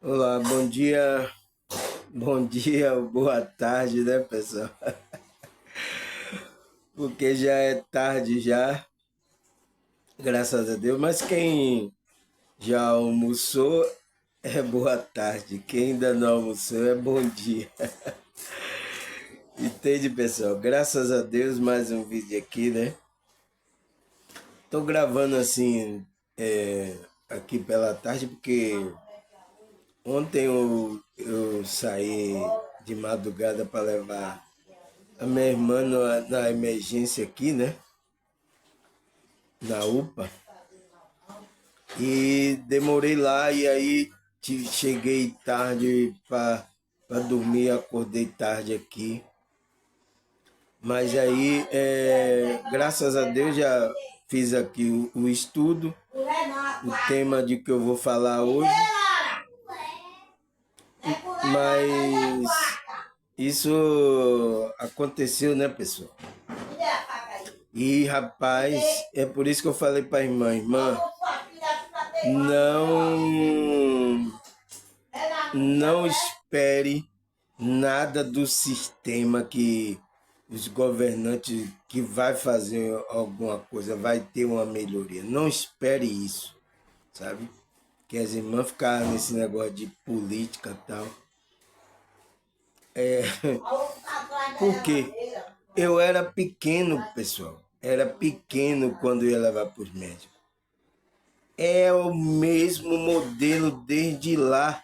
Olá, bom dia, boa tarde, né, pessoal? Porque já é tarde já, graças a Deus, mas quem já almoçou é boa tarde, quem ainda não almoçou é bom dia. Entende, pessoal? Graças a Deus, mais um vídeo aqui, né? Tô gravando assim, aqui pela tarde, porque ontem eu saí de madrugada para levar a minha irmã na emergência aqui, né? Na UPA. E demorei lá e aí cheguei tarde para dormir, acordei tarde aqui. Mas aí, graças a Deus, já fiz aqui o estudo, o tema de que eu vou falar hoje. Mas isso aconteceu, né, pessoal? E rapaz, é por isso que eu falei para a irmã, não, não espere nada do sistema que os governantes que vai fazer alguma coisa, vai ter uma melhoria. Não espere isso, sabe? Que as irmãs ficaram nesse negócio de política e tal. Por quê? Eu era pequeno, pessoal. Era pequeno quando ia levar para os médicos. É o mesmo modelo desde lá.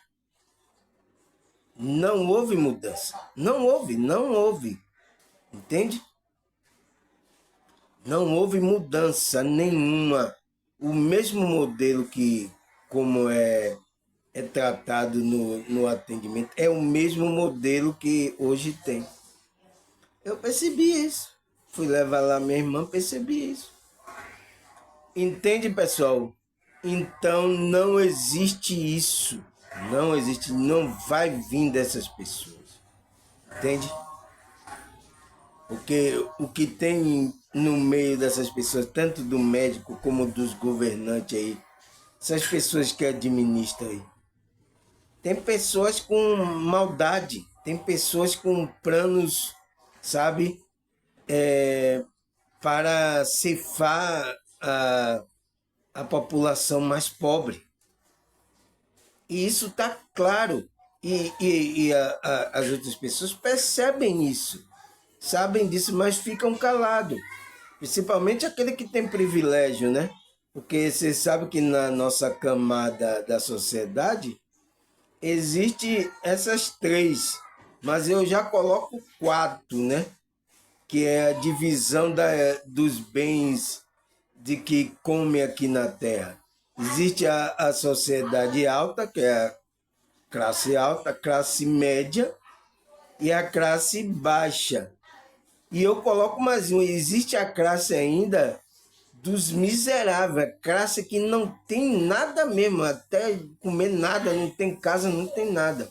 Não houve mudança. Não houve. Entende? Não houve mudança nenhuma. O mesmo modelo que, como é tratado no atendimento, é o mesmo modelo que hoje tem. Eu percebi isso. Fui levar lá minha irmã, percebi isso. Entende, pessoal? Então não existe isso. Não existe, não vai vir dessas pessoas. Entende? Porque o que tem no meio dessas pessoas, tanto do médico como dos governantes aí, essas pessoas que administram aí, tem pessoas com maldade, tem pessoas com planos, sabe, para ceifar a população mais pobre. E isso está claro. E as outras pessoas percebem isso, sabem disso, mas ficam calados. Principalmente aquele que tem privilégio, né? Porque você sabe que na nossa camada da sociedade existe essas três, mas eu já coloco quatro, né? Que é a divisão dos bens de que come aqui na Terra. Existe a sociedade alta, que é a classe alta, classe média e a classe baixa. E eu coloco mais um, existe a classe ainda dos miseráveis, a classe que não tem nada mesmo, até comer nada, não tem casa, não tem nada.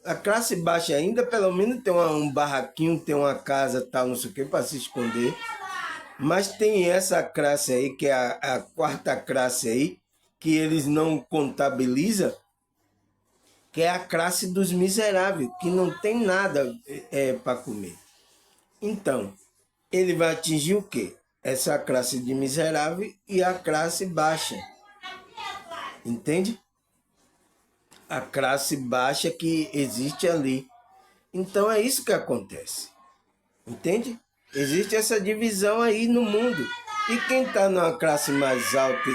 A classe baixa ainda, pelo menos, tem um barraquinho, tem uma casa, tal, não sei o que, para se esconder. Mas tem essa classe aí, que é a quarta classe aí, que eles não contabilizam, que é a classe dos miseráveis, que não tem nada para comer. Então, ele vai atingir o quê? Essa classe de miserável e a classe baixa. Entende? A classe baixa que existe ali. Então é isso que acontece. Entende? Existe essa divisão aí no mundo. E quem está na classe mais alta,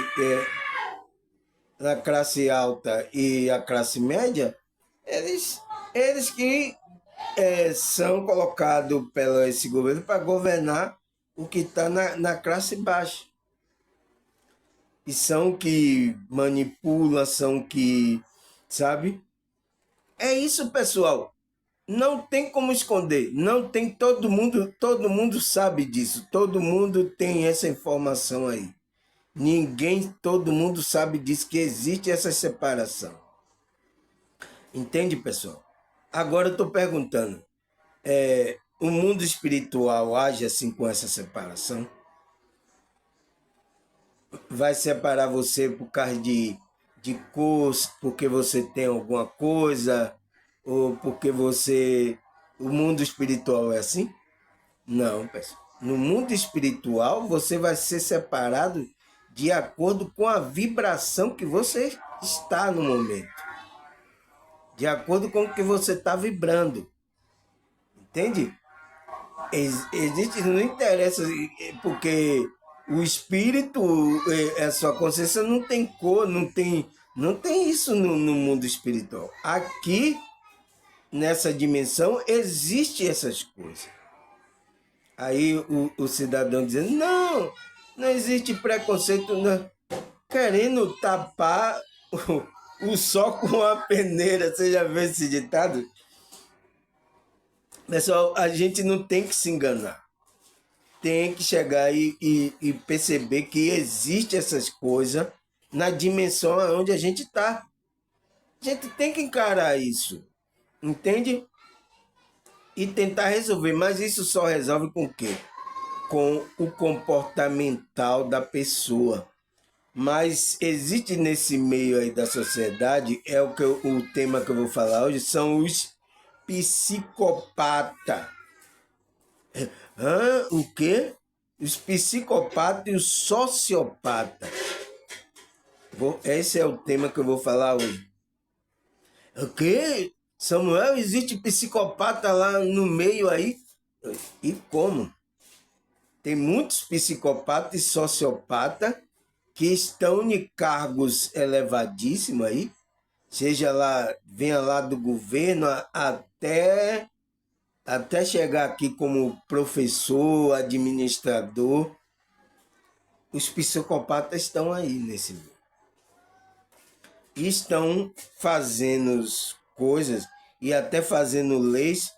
na classe alta e a classe média, eles que são colocados pelo esse governo para governar o que está na classe baixa. E são que manipulam, são que, sabe? É isso, pessoal. Não tem como esconder. Não tem, todo mundo sabe disso. Todo mundo tem essa informação aí. Ninguém, todo mundo sabe disso, que existe essa separação. Entende, pessoal? Agora eu estou perguntando, o mundo espiritual age assim com essa separação? Vai separar você por causa de cor, porque você tem alguma coisa, ou porque você... O mundo espiritual é assim? Não, pessoal. No mundo espiritual, você vai ser separado de acordo com a vibração que você está no momento. De acordo com o que você está vibrando. Entende? Existe, não interessa, porque o espírito, a sua consciência não tem cor, não tem isso no mundo espiritual. Aqui, nessa dimensão, existe essas coisas. Aí o cidadão dizendo, não existe preconceito, não. Querendo tapar o sol com a peneira. Você já viu esse ditado? Pessoal, a gente não tem que se enganar. Tem que chegar e perceber que existe essas coisas na dimensão onde a gente está. A gente tem que encarar isso, entende? E tentar resolver, mas isso só resolve com o quê? Com o comportamental da pessoa. Mas existe nesse meio aí da sociedade, o tema que eu vou falar hoje, são os psicopatas. O quê? Os psicopatas e os sociopatas. Esse é o tema que eu vou falar hoje. O quê? Samuel, existe psicopata lá no meio aí? E como? Tem muitos psicopatas e sociopatas que estão em cargos elevadíssimos aí, seja lá, venha lá do governo até chegar aqui como professor, administrador. Os psicopatas estão aí nesse meio. E estão fazendo coisas e até fazendo leis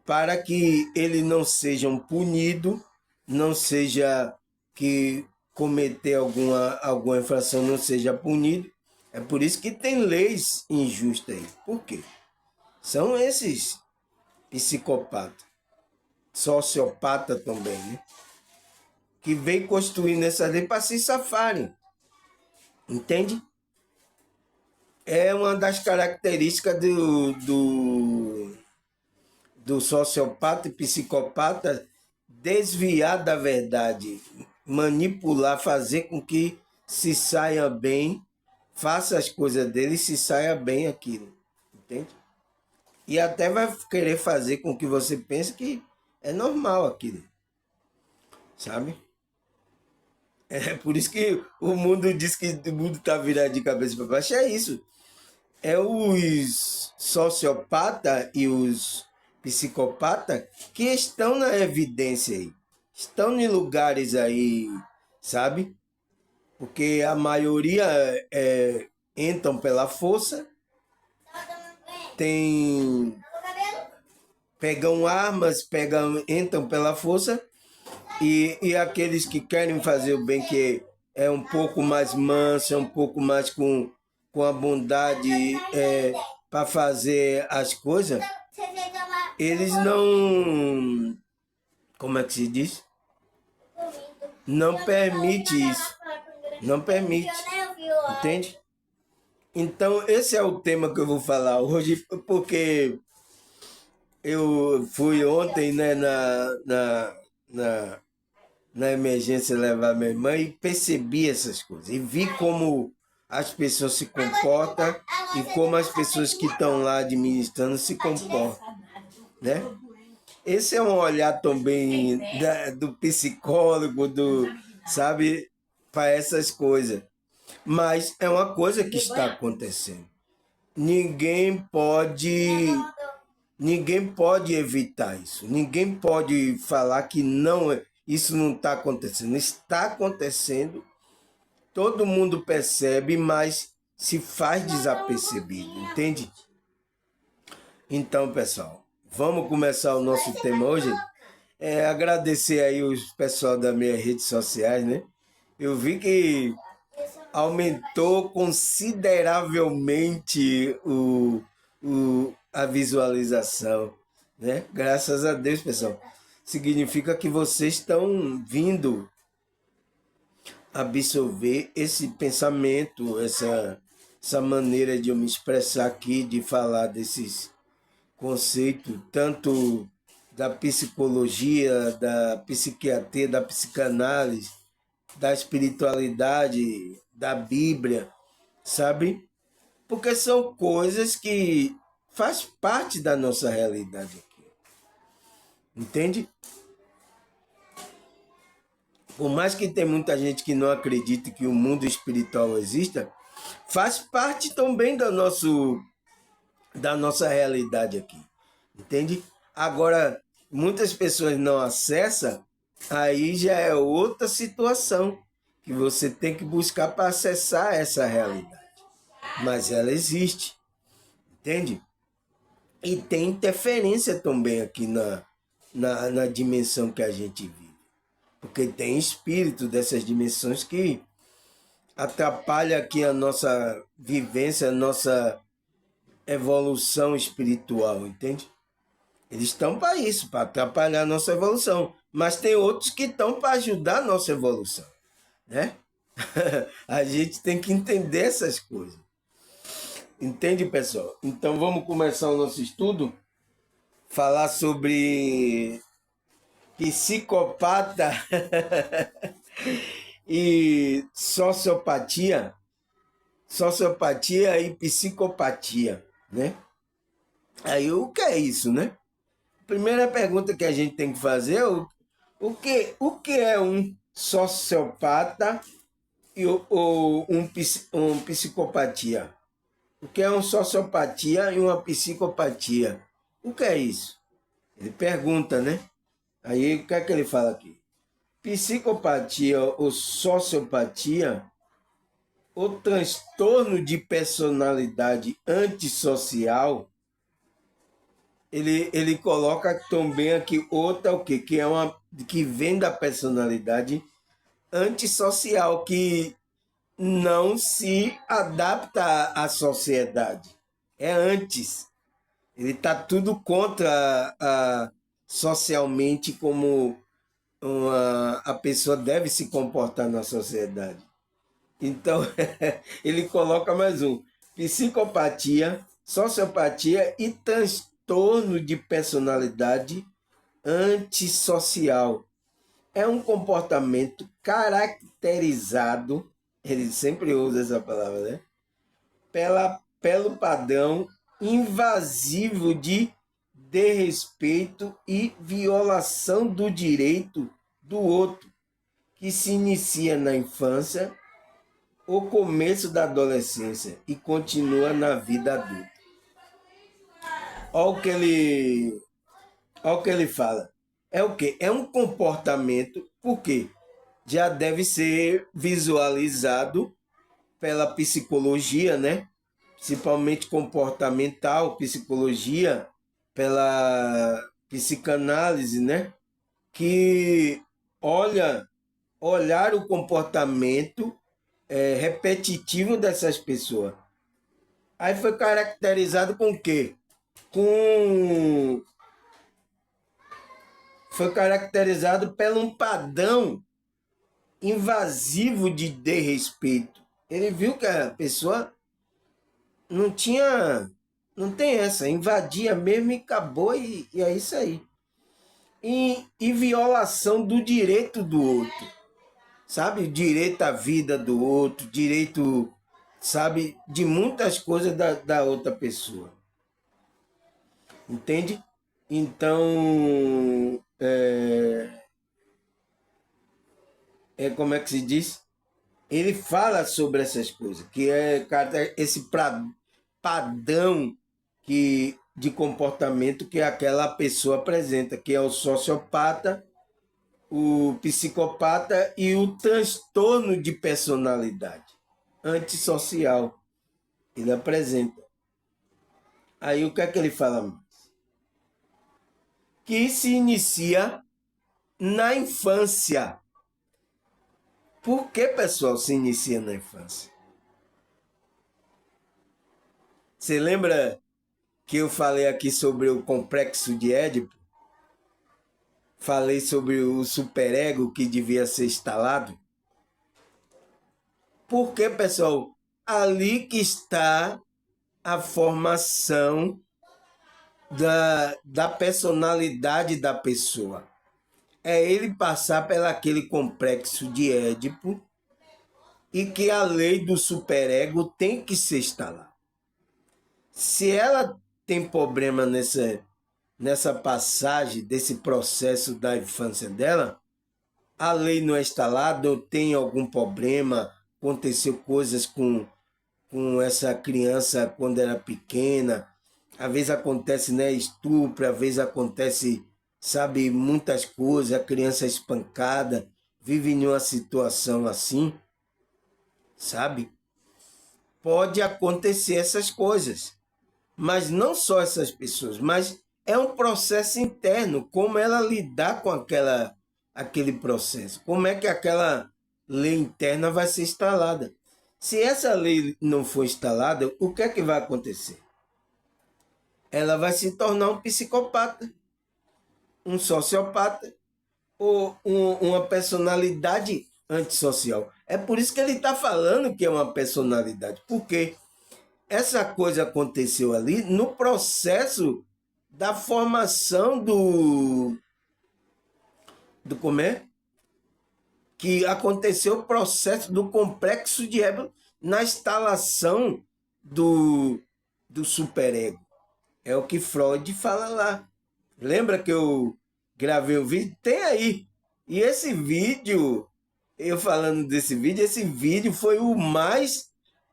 para que eles não sejam punidos, não seja que cometer alguma infração não seja punido. É por isso que tem leis injustas aí. Por quê? São esses psicopatas, sociopata também, né? Que vem construindo essa lei para se safarem. Entende? É uma das características do sociopata e psicopata desviar da verdade, manipular, fazer com que se saia bem, faça as coisas dele e se saia bem aquilo, entende? E até vai querer fazer com que você pense que é normal aquilo, sabe? É por isso que o mundo diz que o mundo está virado de cabeça para baixo, é isso. É os sociopatas e os psicopatas que estão na evidência aí. Estão em lugares aí, sabe? Porque a maioria entram pela força, pegam armas, entram pela força, e aqueles que querem fazer o bem, que é um pouco mais manso, é um pouco mais com a bondade para fazer as coisas, eles não... Como é que se diz? Não permite isso. Não permite. Entende? Então, esse é o tema que eu vou falar hoje, porque eu fui ontem, né, na emergência levar minha irmã e percebi essas coisas. E vi como as pessoas se comportam e como as pessoas que estão lá administrando se comportam, né? Esse é um olhar também do psicólogo, sabe, para essas coisas. Mas é uma coisa que está acontecendo. Ninguém pode evitar isso. Ninguém pode falar que isso não está acontecendo. Está acontecendo. Todo mundo percebe, mas se faz desapercebido, entende? Então, pessoal, vamos começar o nosso tema hoje. Agradecer aí os pessoal das minhas redes sociais, né? Eu vi que aumentou consideravelmente a visualização, né? Graças a Deus, pessoal. Significa que vocês estão vindo absorver esse pensamento, essa maneira de eu me expressar aqui, de falar desses conceitos, tanto da psicologia, da psiquiatria, da psicanálise, da espiritualidade, da Bíblia, sabe? Porque são coisas que faz parte da nossa realidade aqui. Entende? Por mais que tem muita gente que não acredite que o mundo espiritual exista, faz parte também da nossa realidade aqui. Entende? Agora, muitas pessoas não acessam, aí já é outra situação que você tem que buscar para acessar essa realidade. Mas ela existe, entende? E tem interferência também aqui na dimensão que a gente vive. Porque tem espírito dessas dimensões que atrapalha aqui a nossa vivência, a nossa evolução espiritual, entende? Eles estão para isso, para atrapalhar a nossa evolução. Mas tem outros que estão para ajudar a nossa evolução, né? A gente tem que entender essas coisas. Entende, pessoal? Então vamos começar o nosso estudo. Falar sobre psicopata e sociopatia. Sociopatia e psicopatia, né? Aí o que é isso, né? Primeira pergunta que a gente tem que fazer é o que é um sociopata e um psicopatia? O que é uma sociopatia e uma psicopatia? O que é isso? Ele pergunta, né? Aí o que é que ele fala aqui? Psicopatia ou sociopatia, o transtorno de personalidade antissocial, ele coloca também aqui outra o quê? Que é uma que vem da personalidade antissocial, que não se adapta à sociedade. É antes. Ele está tudo contra socialmente como a pessoa deve se comportar na sociedade. Então, ele coloca mais um: psicopatia, sociopatia e transtorno de personalidade antissocial. É um comportamento caracterizado, ele sempre usa essa palavra, né? Pelo padrão invasivo de desrespeito e violação do direito do outro, que se inicia na infância, o começo da adolescência e continua na vida adulta. Olha o que ele fala. É o quê? É um comportamento, porque já deve ser visualizado pela psicologia, né? Principalmente comportamental, psicologia, pela psicanálise, né? Que olhar o comportamento repetitivo dessas pessoas. Aí foi caracterizado com o quê? Foi caracterizado por um padrão invasivo de desrespeito. Ele viu que a pessoa não tem essa, invadia mesmo e acabou e é isso aí. E violação do direito do outro, sabe? Direito à vida do outro, direito, sabe, de muitas coisas da outra pessoa. Entende? Então, como é que se diz? Ele fala sobre essas coisas, que é esse padrão de comportamento que aquela pessoa apresenta, que é o sociopata, o psicopata e o transtorno de personalidade antissocial. Ele apresenta. Aí o que é que ele fala mais? Que se inicia na infância. Por que, pessoal, se inicia na infância? Você lembra que eu falei aqui sobre o complexo de Édipo? Falei sobre o superego que devia ser instalado? Por que, pessoal, ali que está a formação da personalidade da pessoa. É ele passar pelaquele complexo de Édipo e que a lei do superego tem que se instalar. Se ela tem problema nessa passagem, desse processo da infância dela, a lei não é instalada, ou tem algum problema, aconteceu coisas com essa criança quando era pequena, às vezes acontece, né, estupro, às vezes acontece, sabe, muitas coisas, a criança é espancada, vive em uma situação assim, sabe? Pode acontecer essas coisas, mas não só essas pessoas, mas é um processo interno, como ela lidar com aquele processo, como é que aquela lei interna vai ser instalada. Se essa lei não for instalada, o que é que vai acontecer? Ela vai se tornar um psicopata, um sociopata ou uma personalidade antissocial. É por isso que ele está falando que é uma personalidade, porque essa coisa aconteceu ali no processo da formação do como é? Que aconteceu o processo do complexo de Édipo na instalação do superego. É o que Freud fala lá. Lembra que eu gravei o vídeo? Tem aí. E esse vídeo, eu falando desse vídeo, esse vídeo foi o mais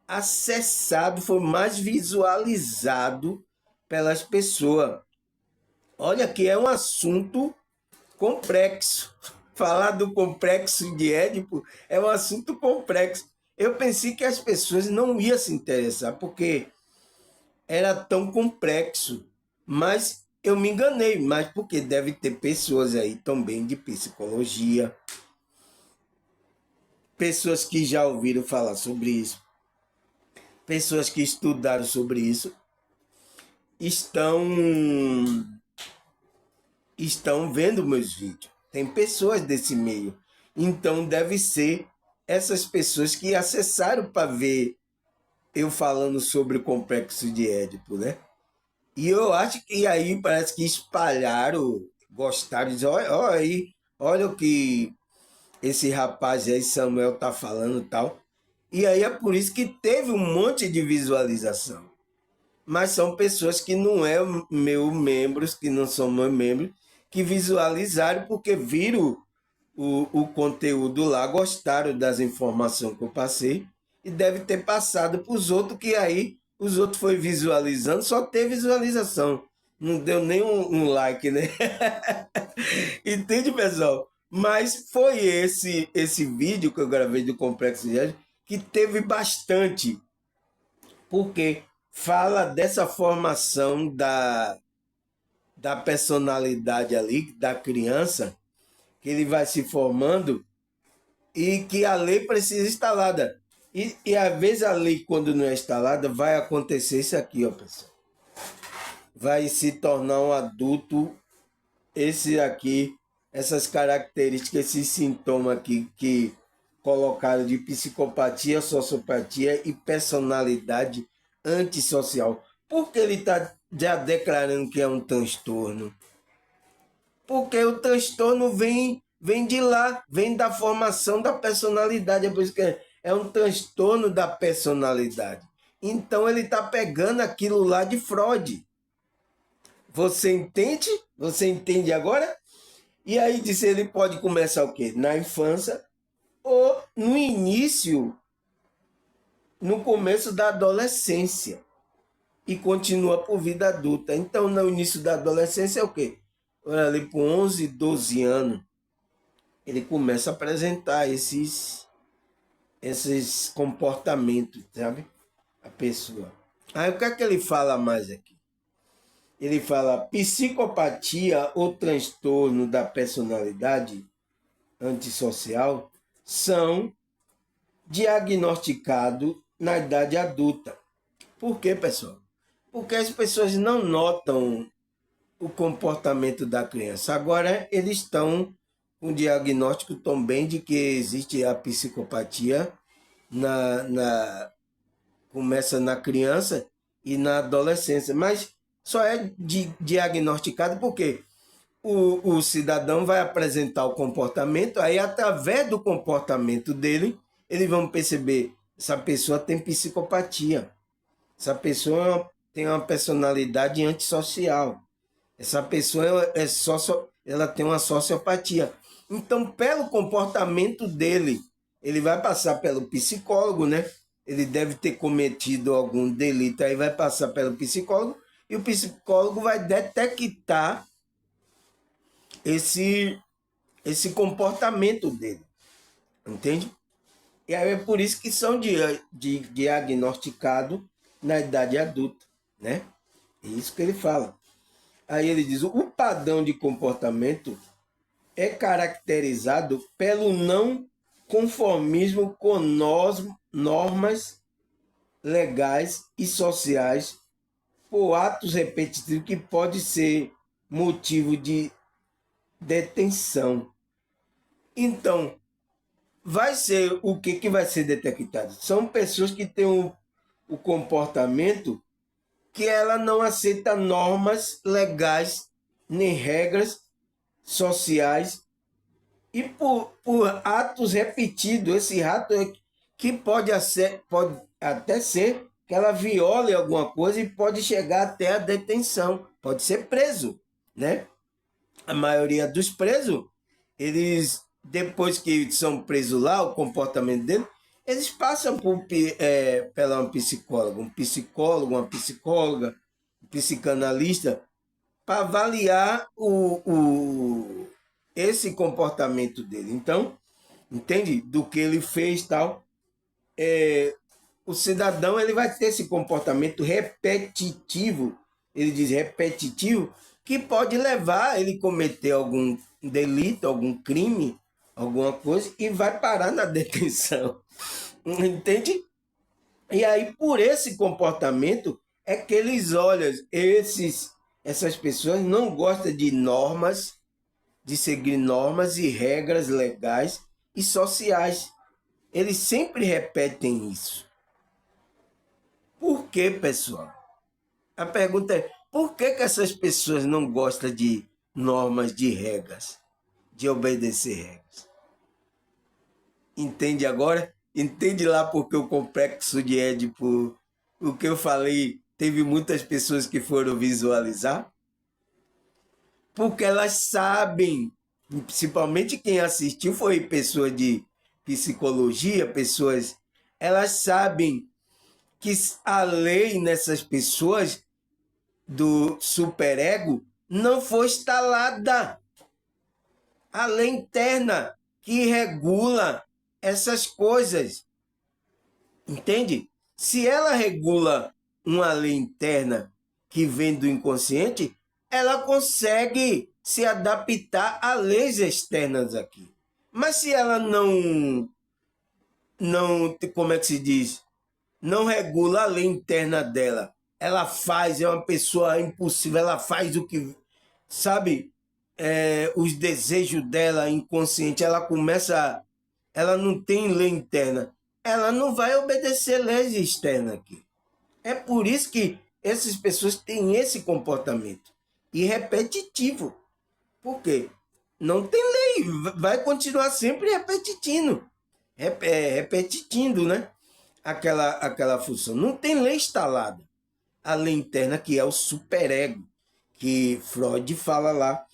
acessado, foi o mais visualizado pelas pessoas. Olha que é um assunto complexo. Falar do complexo de Édipo é um assunto complexo. Eu pensei que as pessoas não iam se interessar, porque era tão complexo. Mas eu me enganei, mas porque deve ter pessoas aí também de psicologia, pessoas que já ouviram falar sobre isso, pessoas que estudaram sobre isso, estão vendo meus vídeos. Tem pessoas desse meio. Então deve ser essas pessoas que acessaram para ver eu falando sobre o complexo de Édipo, né? E eu acho que aí parece que espalharam, gostaram, dizer, olha aí, olha o que esse rapaz aí, Samuel, tá falando e tal. E aí é por isso que teve um monte de visualização. Mas são pessoas que não é meus membros, que não são meus membros, que visualizaram porque viram o conteúdo lá, gostaram das informações que eu passei e deve ter passado para os outros, que aí os outros foi visualizando, só teve visualização. Não deu nem um like, né? Entende, pessoal? Mas foi esse vídeo que eu gravei do Complexo de Édipo que teve bastante, porque fala dessa formação da personalidade ali, da criança, que ele vai se formando e que a lei precisa instalada. E às vezes a lei, quando não é instalada, vai acontecer isso aqui, ó, pessoal. Vai se tornar um adulto, esse aqui, essas características, esses sintomas aqui que colocaram de psicopatia, sociopatia e personalidade antissocial. Por que ele está já declarando que é um transtorno? Porque o transtorno vem de lá, vem da formação da personalidade. É por isso que é um transtorno da personalidade. Então ele está pegando aquilo lá de Freud. Você entende? Você entende agora? E aí disse, ele pode começar o quê? Na infância ou no início, no começo da adolescência e continua por vida adulta. Então, no início da adolescência é o quê? Ali por 11, 12 anos, ele começa a apresentar esses comportamentos, sabe? A pessoa. Aí o que é que ele fala mais aqui? Ele fala psicopatia ou transtorno da personalidade antissocial são diagnosticados na idade adulta. Por quê, pessoal? Porque as pessoas não notam o comportamento da criança. Agora eles estão com diagnóstico também de que existe a psicopatia na Começa na criança e na adolescência, mas só é diagnosticado porque o cidadão vai apresentar o comportamento, aí através do comportamento dele, eles vão perceber, essa pessoa tem psicopatia, essa pessoa tem uma personalidade antissocial, essa pessoa ela tem uma sociopatia. Então, pelo comportamento dele, ele vai passar pelo psicólogo, né? Ele deve ter cometido algum delito, aí vai passar pelo psicólogo, e o psicólogo vai detectar esse, esse comportamento dele, entende? E aí é por isso que são diagnosticados na idade adulta, né? É isso que ele fala. Aí ele diz, o padrão de comportamento é caracterizado pelo não conformismo com normas legais e sociais por atos repetitivos que pode ser motivo de detenção. Então, vai ser o que vai ser detectado? São pessoas que têm o comportamento que ela não aceita normas legais nem regras sociais e por atos repetidos, esse ato que pode até ser que ela viole alguma coisa e pode chegar até a detenção, pode ser preso, né? A maioria dos presos, eles, depois que são presos lá, o comportamento deles, eles passam pela um psicólogo, uma psicóloga, um psicanalista, para avaliar esse comportamento dele. Então, entende? Do que ele fez tal. O cidadão ele vai ter esse comportamento repetitivo, ele diz repetitivo, que pode levar ele a cometer algum delito, algum crime, alguma coisa, e vai parar na detenção. Entende? E aí, por esse comportamento, é que eles olham, essas pessoas não gostam de normas, de seguir normas e regras legais e sociais. Eles sempre repetem isso. Por que, pessoal? A pergunta é, por que essas pessoas não gostam de normas, de regras, de obedecer regras? Entende agora? Entende lá porque o complexo de Édipo, o que eu falei, teve muitas pessoas que foram visualizar? Porque elas sabem, principalmente quem assistiu foi pessoas de psicologia, pessoas, elas sabem que a lei nessas pessoas do superego não foi instalada. A lei interna que regula essas coisas. Entende? Se ela regula uma lei interna que vem do inconsciente, ela consegue se adaptar a leis externas aqui. Mas se ela não, como é que se diz? Não regula a lei interna dela. Ela faz, é uma pessoa impulsiva, ela faz o que, sabe, os desejos dela inconsciente, ela começa, ela não tem lei interna, ela não vai obedecer leis externas aqui. É por isso que essas pessoas têm esse comportamento e repetitivo. Por quê? Não tem lei, vai continuar sempre repetindo, né? Aquela função. Não tem lei instalada. A lei interna, que é o superego, que Freud fala lá.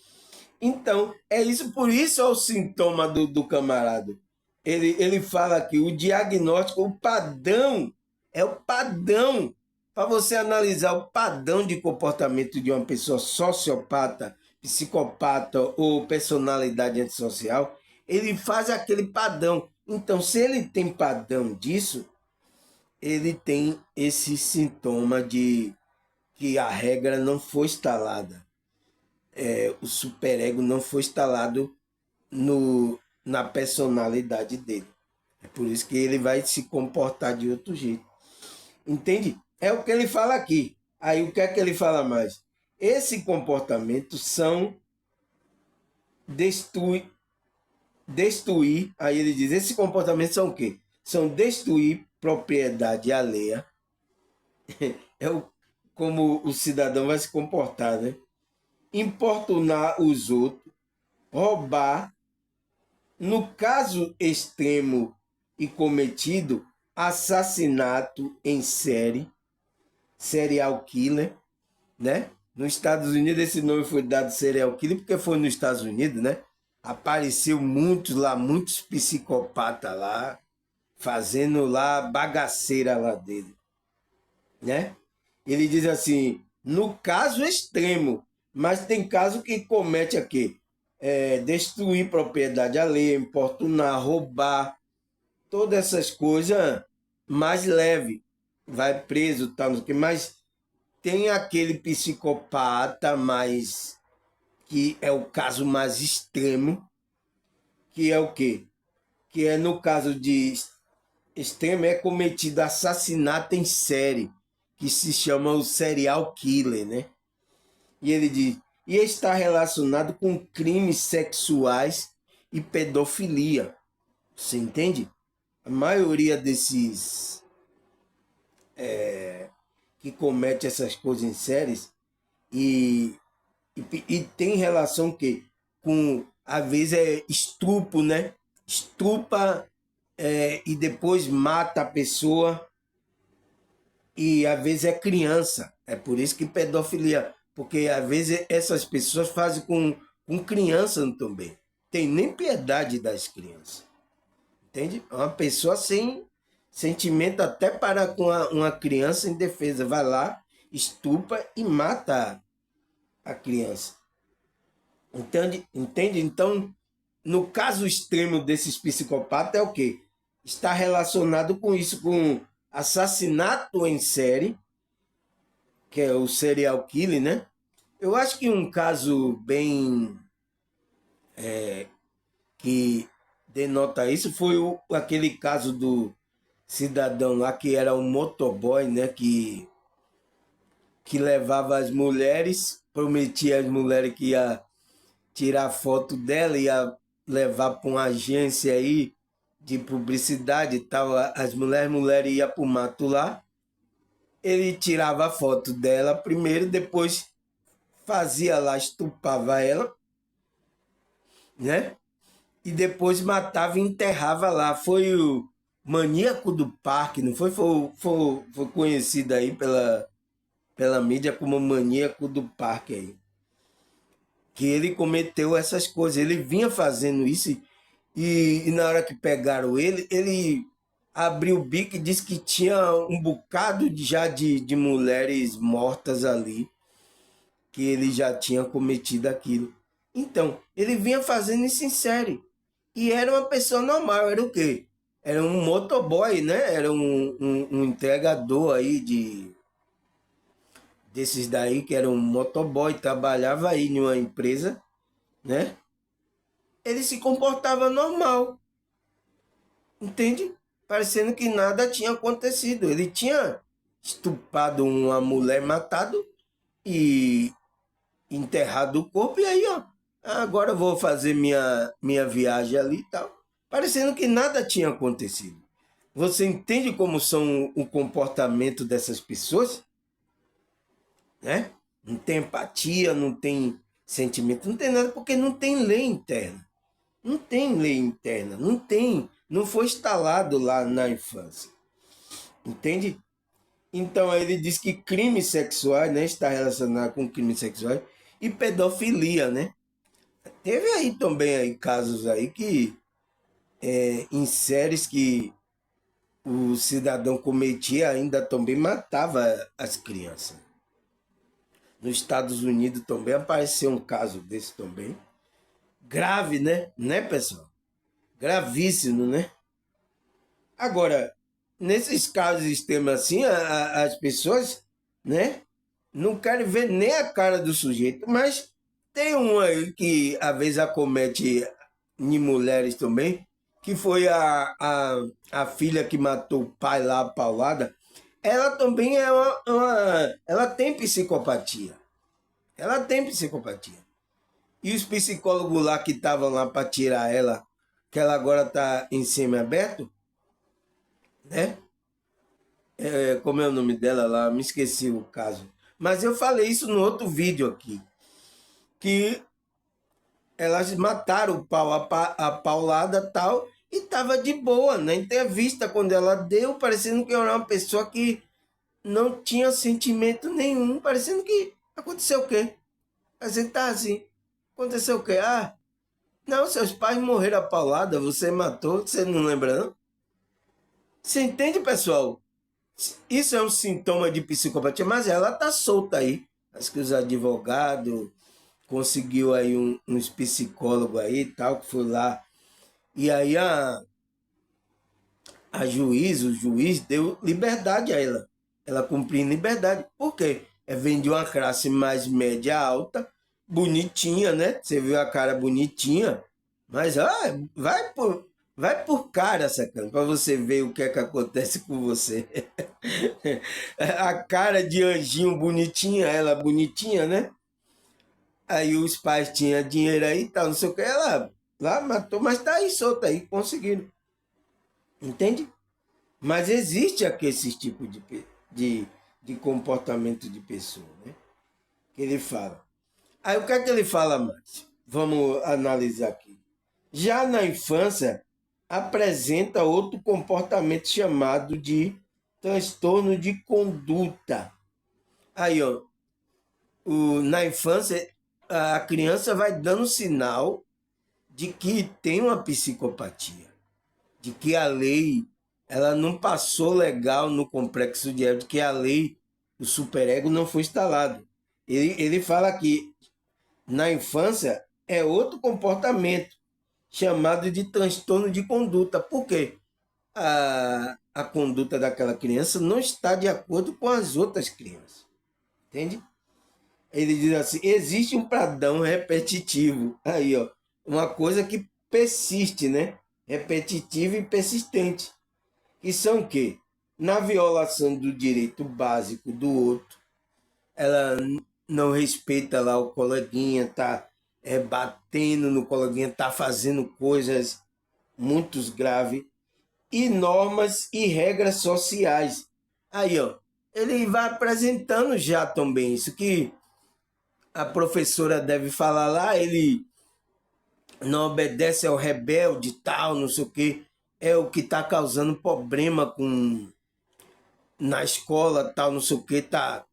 Então, é isso, por isso é o sintoma do camarada. Ele fala que o diagnóstico, o padrão, é o padrão. Para você analisar o padrão de comportamento de uma pessoa sociopata, psicopata ou personalidade antissocial, ele faz aquele padrão. Então, se ele tem padrão disso, ele tem esse sintoma de que a regra não foi instalada. O superego não foi instalado na personalidade dele. É por isso que ele vai se comportar de outro jeito. Entende? É o que ele fala aqui. Aí o que é que ele fala mais? Esse comportamento são destruir, aí ele diz, esse comportamento são o quê? São destruir propriedade alheia, É como o cidadão vai se comportar, né? Importunar os outros, roubar, no caso extremo e cometido, assassinato em série, serial killer, né? Nos Estados Unidos esse nome foi dado serial killer porque foi nos Estados Unidos, né? Apareceu muitos lá, muitos psicopatas lá, fazendo lá bagaceira lá dele, né? Ele diz assim, no caso extremo, mas tem caso que comete aqui, destruir propriedade alheia, importunar, roubar, todas essas coisas mais leve, vai preso, tal, não sei o quê, mas tem aquele psicopata mais que é o caso mais extremo, que é o quê? Que é no caso de extremo é cometido assassinato em série, que se chama o serial killer, né? E ele diz, e está relacionado com crimes sexuais e pedofilia. Você entende? A maioria desses que comete essas coisas em séries e, e tem relação que com às vezes é estupro, né? Estupa e depois mata a pessoa e às vezes é criança. É por isso que pedofilia, porque às vezes essas pessoas fazem com criança também. Tem nem piedade das crianças. Entende? É uma pessoa sem sentimento até para com uma criança em defesa. Vai lá, estupa e mata a criança. Entende? Entende? Então, no caso extremo desses psicopatas é o quê? Está relacionado com isso, com assassinato em série, que é o serial killer, né? Eu acho que um caso bem que denota isso foi aquele caso do cidadão lá que era um motoboy, né? Que levava as mulheres, prometia às mulheres que ia tirar foto dela, ia levar para uma agência aí de publicidade e tal. As mulheres iam para o mato lá. Ele tirava a foto dela primeiro, depois fazia lá, estupava ela, né? E depois matava e enterrava lá. Foi o maníaco do parque, não foi? Foi conhecido aí pela mídia como maníaco do parque aí. Que ele cometeu essas coisas. Ele vinha fazendo isso e na hora que pegaram ele, ele abriu o bico e disse que tinha um bocado já de mulheres mortas ali, que ele já tinha cometido aquilo. Então, ele vinha fazendo isso em série. E era uma pessoa normal, era o quê? Era um motoboy, né? Era um entregador aí desses daí, que era um motoboy, trabalhava aí em uma empresa, né? Ele se comportava normal, entende? Parecendo que nada tinha acontecido. Ele tinha estuprado uma mulher, matado e enterrado o corpo, e aí, ó, agora eu vou fazer minha viagem ali e tal. Parecendo que nada tinha acontecido. Você entende como são o comportamento dessas pessoas? Né? Não tem empatia, não tem sentimento, não tem nada, porque não tem lei interna. Não tem lei interna, não tem, não foi instalado lá na infância. Entende? Então ele diz que crimes sexuais, né, está relacionado com crimes sexuais e pedofilia, né? Teve aí também aí casos aí que em séries que o cidadão cometia ainda também matava as crianças. Nos Estados Unidos também apareceu um caso desse também. Grave, né? Né, pessoal? Gravíssimo, né? Agora, nesses casos extremos assim, as pessoas, né, não querem ver nem a cara do sujeito, mas tem um aí que às vezes acomete em mulheres também, que foi a filha que matou o pai lá, a paulada. Ela também é ela tem psicopatia. Ela tem psicopatia. E os psicólogos lá que estavam lá para tirar ela, que ela agora está em semi-aberto, né? como é o nome dela lá? Me esqueci o caso. Mas eu falei isso no outro vídeo aqui, que elas mataram o pau, a paulada tal, e tava de boa na entrevista quando ela deu, parecendo que era uma pessoa que não tinha sentimento nenhum, parecendo que aconteceu o quê? A gente tá assim, aconteceu o quê? Ah, não, seus pais morreram a paulada, você matou, você não lembra não? Você entende, pessoal? Isso é um sintoma de psicopatia, mas ela tá solta aí. Acho que os advogados conseguiu aí uns psicólogos aí e tal, que foi lá. E aí o juiz deu liberdade a ela. Ela cumpriu em liberdade. Por quê? Vem de uma classe mais média alta, bonitinha, né? Você viu a cara bonitinha, mas vai por cara, sacana, para você ver o que é que acontece com você. A cara de anjinho bonitinha, ela bonitinha, né? Aí os pais tinham dinheiro aí e tal, não sei o que, ela lá matou, mas tá aí solta aí, conseguiram. Entende? Mas existe aqui esse tipo de comportamento de pessoa, né? Que ele fala. Aí o que é que ele fala mais? Vamos analisar aqui. Já na infância, apresenta outro comportamento chamado de transtorno de conduta. Aí, ó, na infância, a criança vai dando sinal de que tem uma psicopatia, de que a lei ela não passou legal no complexo de Édipo, de que a lei, o superego não foi instalado. Ele fala que na infância é outro comportamento chamado de transtorno de conduta. Por quê? A conduta daquela criança não está de acordo com as outras crianças. Entende? Ele diz assim: existe um padrão repetitivo. Aí, ó, uma coisa que persiste, né? Repetitiva e persistente. Que são o quê? Na violação do direito básico do outro, ela não respeita lá o coleguinha, tá batendo no coleguinha, tá fazendo coisas muito graves, e normas e regras sociais. Aí, ó, ele vai apresentando já também isso que a professora deve falar lá, ele não obedece ao rebelde, tal, não sei o quê, é o que está causando problema na escola, tal, não sei o quê, tá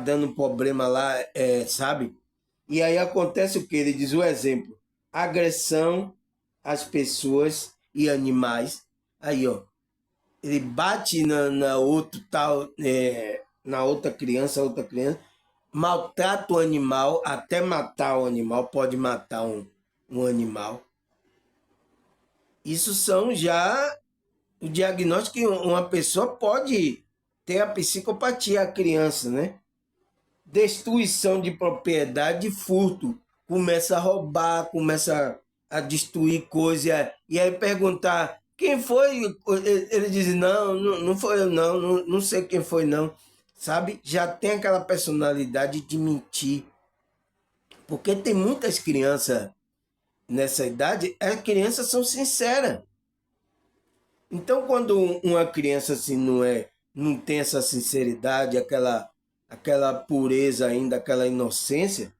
dando problema lá, sabe? E aí acontece o que? Ele diz o exemplo: agressão às pessoas e animais. Aí, ó, ele bate na outro tal, na outra criança, maltrata o animal, até matar o animal, pode matar um animal. Isso são já o diagnóstico que uma pessoa pode ter a psicopatia, a criança, né? Destruição de propriedade, furto. Começa a roubar, começa a destruir coisas. E aí perguntar, quem foi? Ele diz, não foi eu não sei quem foi não. Sabe? Já tem aquela personalidade de mentir. Porque tem muitas crianças nessa idade, as crianças são sinceras. Então, quando uma criança assim não tem essa sinceridade, aquela pureza ainda, aquela inocência,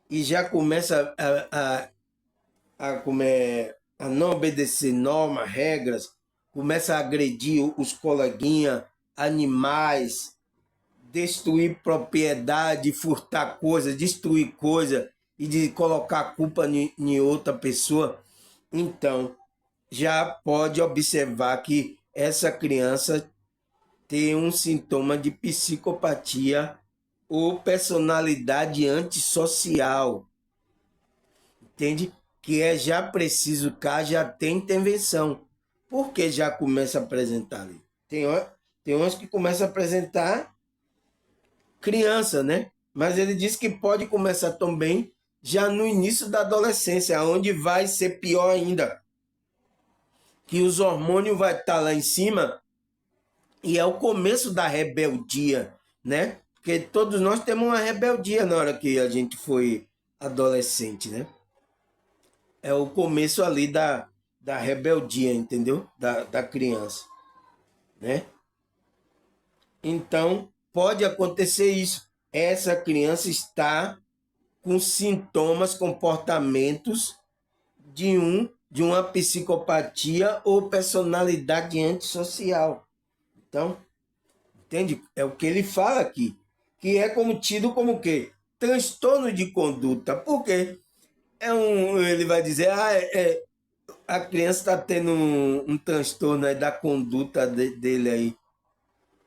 e já começa a não obedecer normas, regras, começa a agredir os coleguinhas, animais, destruir propriedade, furtar coisas, destruir coisas e de colocar a culpa em outra pessoa, então já pode observar que essa criança tem um sintoma de psicopatia ou personalidade antissocial, entende? Que já preciso cá, já tem intervenção. Porque já começa a apresentar ali. Tem uns que começam a apresentar criança, né? Mas ele diz que pode começar também já no início da adolescência, onde vai ser pior ainda. Que os hormônios vai estar lá em cima e é o começo da rebeldia, né? Porque todos nós temos uma rebeldia na hora que a gente foi adolescente, né? É o começo ali da rebeldia, entendeu? Da criança, né? Então, pode acontecer isso. Essa criança está com sintomas, comportamentos de uma psicopatia ou personalidade antissocial. Então, entende? É o que ele fala aqui, que é como tido como o quê? Transtorno de conduta. Por quê? Ele vai dizer, a criança está tendo um transtorno aí da conduta dele aí.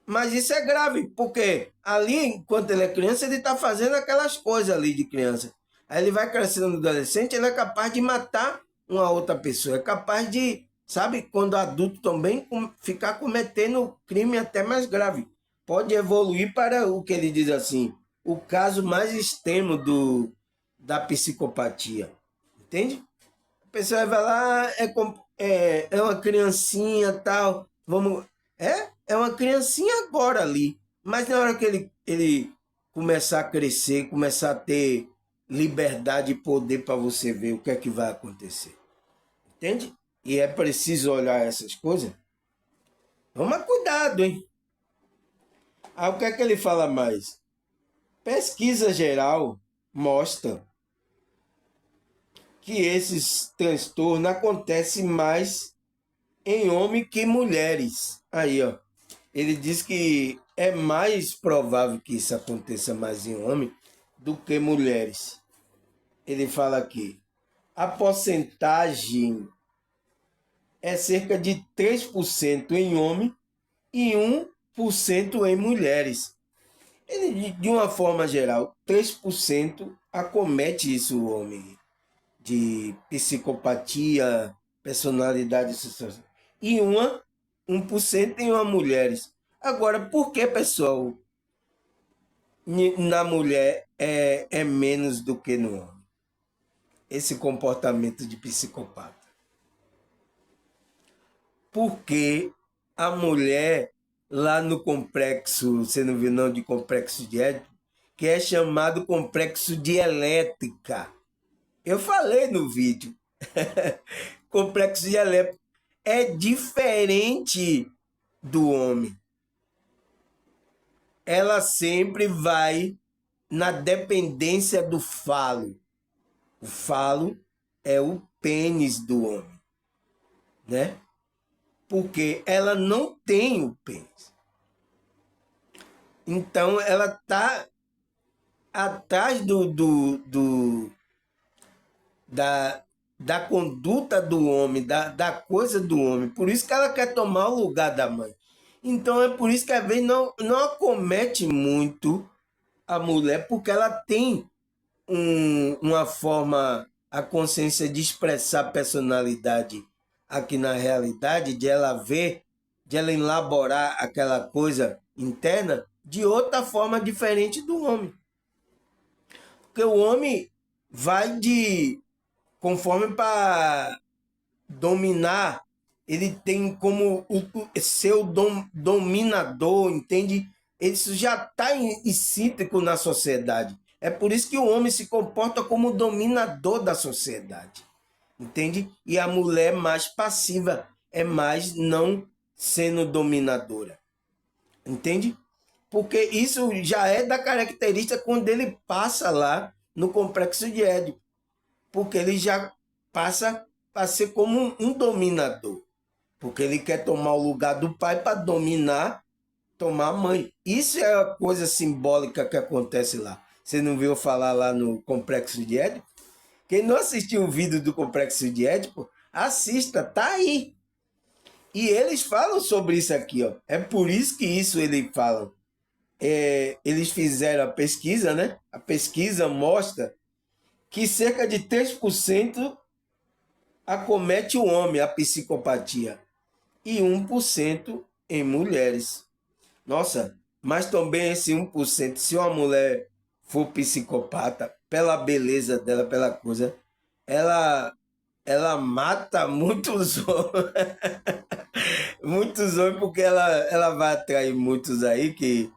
Mas isso é grave, porque ali, enquanto ele é criança, ele está fazendo aquelas coisas ali de criança. Aí ele vai crescendo no adolescente, ele é capaz de matar uma outra pessoa. É capaz de, sabe, quando adulto também, ficar cometendo crime até mais grave. Pode evoluir para o que ele diz assim, o caso mais extremo da psicopatia. Entende? A pessoa vai lá, é uma criancinha tal, vamos. É uma criancinha agora ali. Mas na hora que ele começar a crescer, começar a ter liberdade e poder para você ver o que é que vai acontecer. Entende? E é preciso olhar essas coisas. Toma cuidado, hein? Aí o que é que ele fala mais? Pesquisa geral mostra que esses transtornos acontecem mais em homens que mulheres. Aí, ó. Ele diz que é mais provável que isso aconteça mais em homem do que mulheres. Ele fala aqui, a porcentagem é cerca de 3% em homem e 1% em mulheres. Ele, de uma forma geral, 3% acomete isso o homem, de psicopatia, personalidade social. E 1% em uma mulheres. Agora, por que, pessoal, na mulher é menos do que no homem? Esse comportamento de psicopata. Porque a mulher, lá no complexo, você não viu não, de complexo de Édipo, que é chamado complexo de elétrica. Eu falei no vídeo. Complexo de elétrica é diferente do homem. Ela sempre vai na dependência do falo. O falo é o pênis do homem, né? Porque ela não tem o pênis. Então ela está atrás da, da conduta do homem, da coisa do homem. Por isso que ela quer tomar o lugar da mãe. Então é por isso que às vezes não acomete muito a mulher, porque ela tem uma forma, a consciência de expressar personalidade aqui na realidade, de ela ver, de ela elaborar aquela coisa interna de outra forma diferente do homem. Porque o homem vai conforme para dominar, ele tem como ser o dominador, entende? Isso já está intrínseco na sociedade. É por isso que o homem se comporta como dominador da sociedade, entende? E a mulher mais passiva é mais não sendo dominadora, entende? Porque isso já é da característica quando ele passa lá no complexo de Édipo, porque ele já passa a ser como um dominador, porque ele quer tomar o lugar do pai para dominar, tomar a mãe. Isso é a coisa simbólica que acontece lá. Você não viu falar lá no Complexo de Édipo? Quem não assistiu o vídeo do Complexo de Édipo, assista, tá aí. E eles falam sobre isso aqui, ó. É por isso que isso eles falam. Eles fizeram a pesquisa, né? A pesquisa mostra que cerca de 3% acomete o homem, a psicopatia, e 1% em mulheres. Nossa, mas também esse 1%, se uma mulher for psicopata, pela beleza dela, pela coisa, ela, ela mata muitos homens, muitos homens, porque ela vai atrair muitos aí que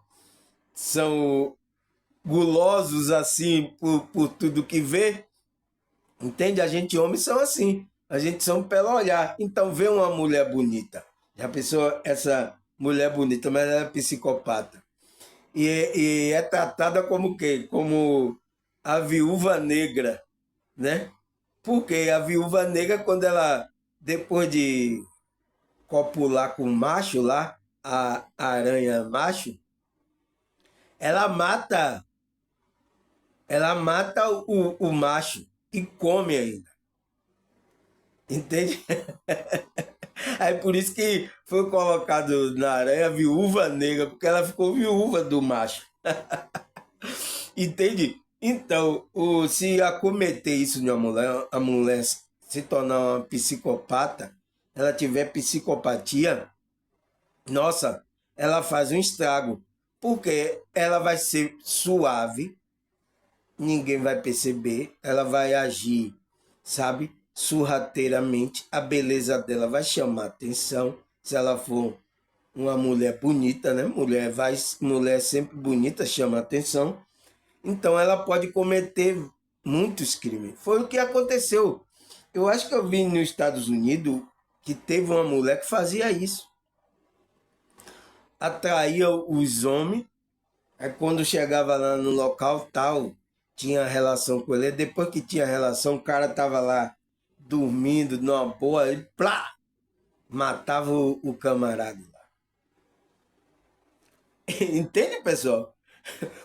são gulosos assim por tudo que vê. Entende? A gente homens são assim. A gente são pelo olhar. Então vê uma mulher bonita. Já pensou mulher bonita, mas ela é psicopata. E é tratada como o quê? Como a viúva negra, né? Porque a viúva negra, quando ela, depois de copular com o macho lá, a aranha macho, ela mata, ela mata o macho e come ainda. Entende? Aí por isso que foi colocado na aranha viúva negra, porque ela ficou viúva do macho. Entende? Então, se acometer isso de uma mulher, a mulher se tornar uma psicopata, ela tiver psicopatia, nossa, ela faz um estrago. Porque ela vai ser suave, ninguém vai perceber, ela vai agir, sabe, sorrateiramente, a beleza dela vai chamar atenção, se ela for uma mulher bonita, né? Mulher sempre bonita chama atenção. Então ela pode cometer muitos crimes. Foi o que aconteceu. Eu acho que eu vi nos Estados Unidos que teve uma mulher que fazia isso. Atraía os homens, aí quando chegava lá no local tal, tinha relação com ele. Depois que tinha relação, o cara tava lá dormindo numa boa, e plá, matava o camarada lá. Entende, pessoal?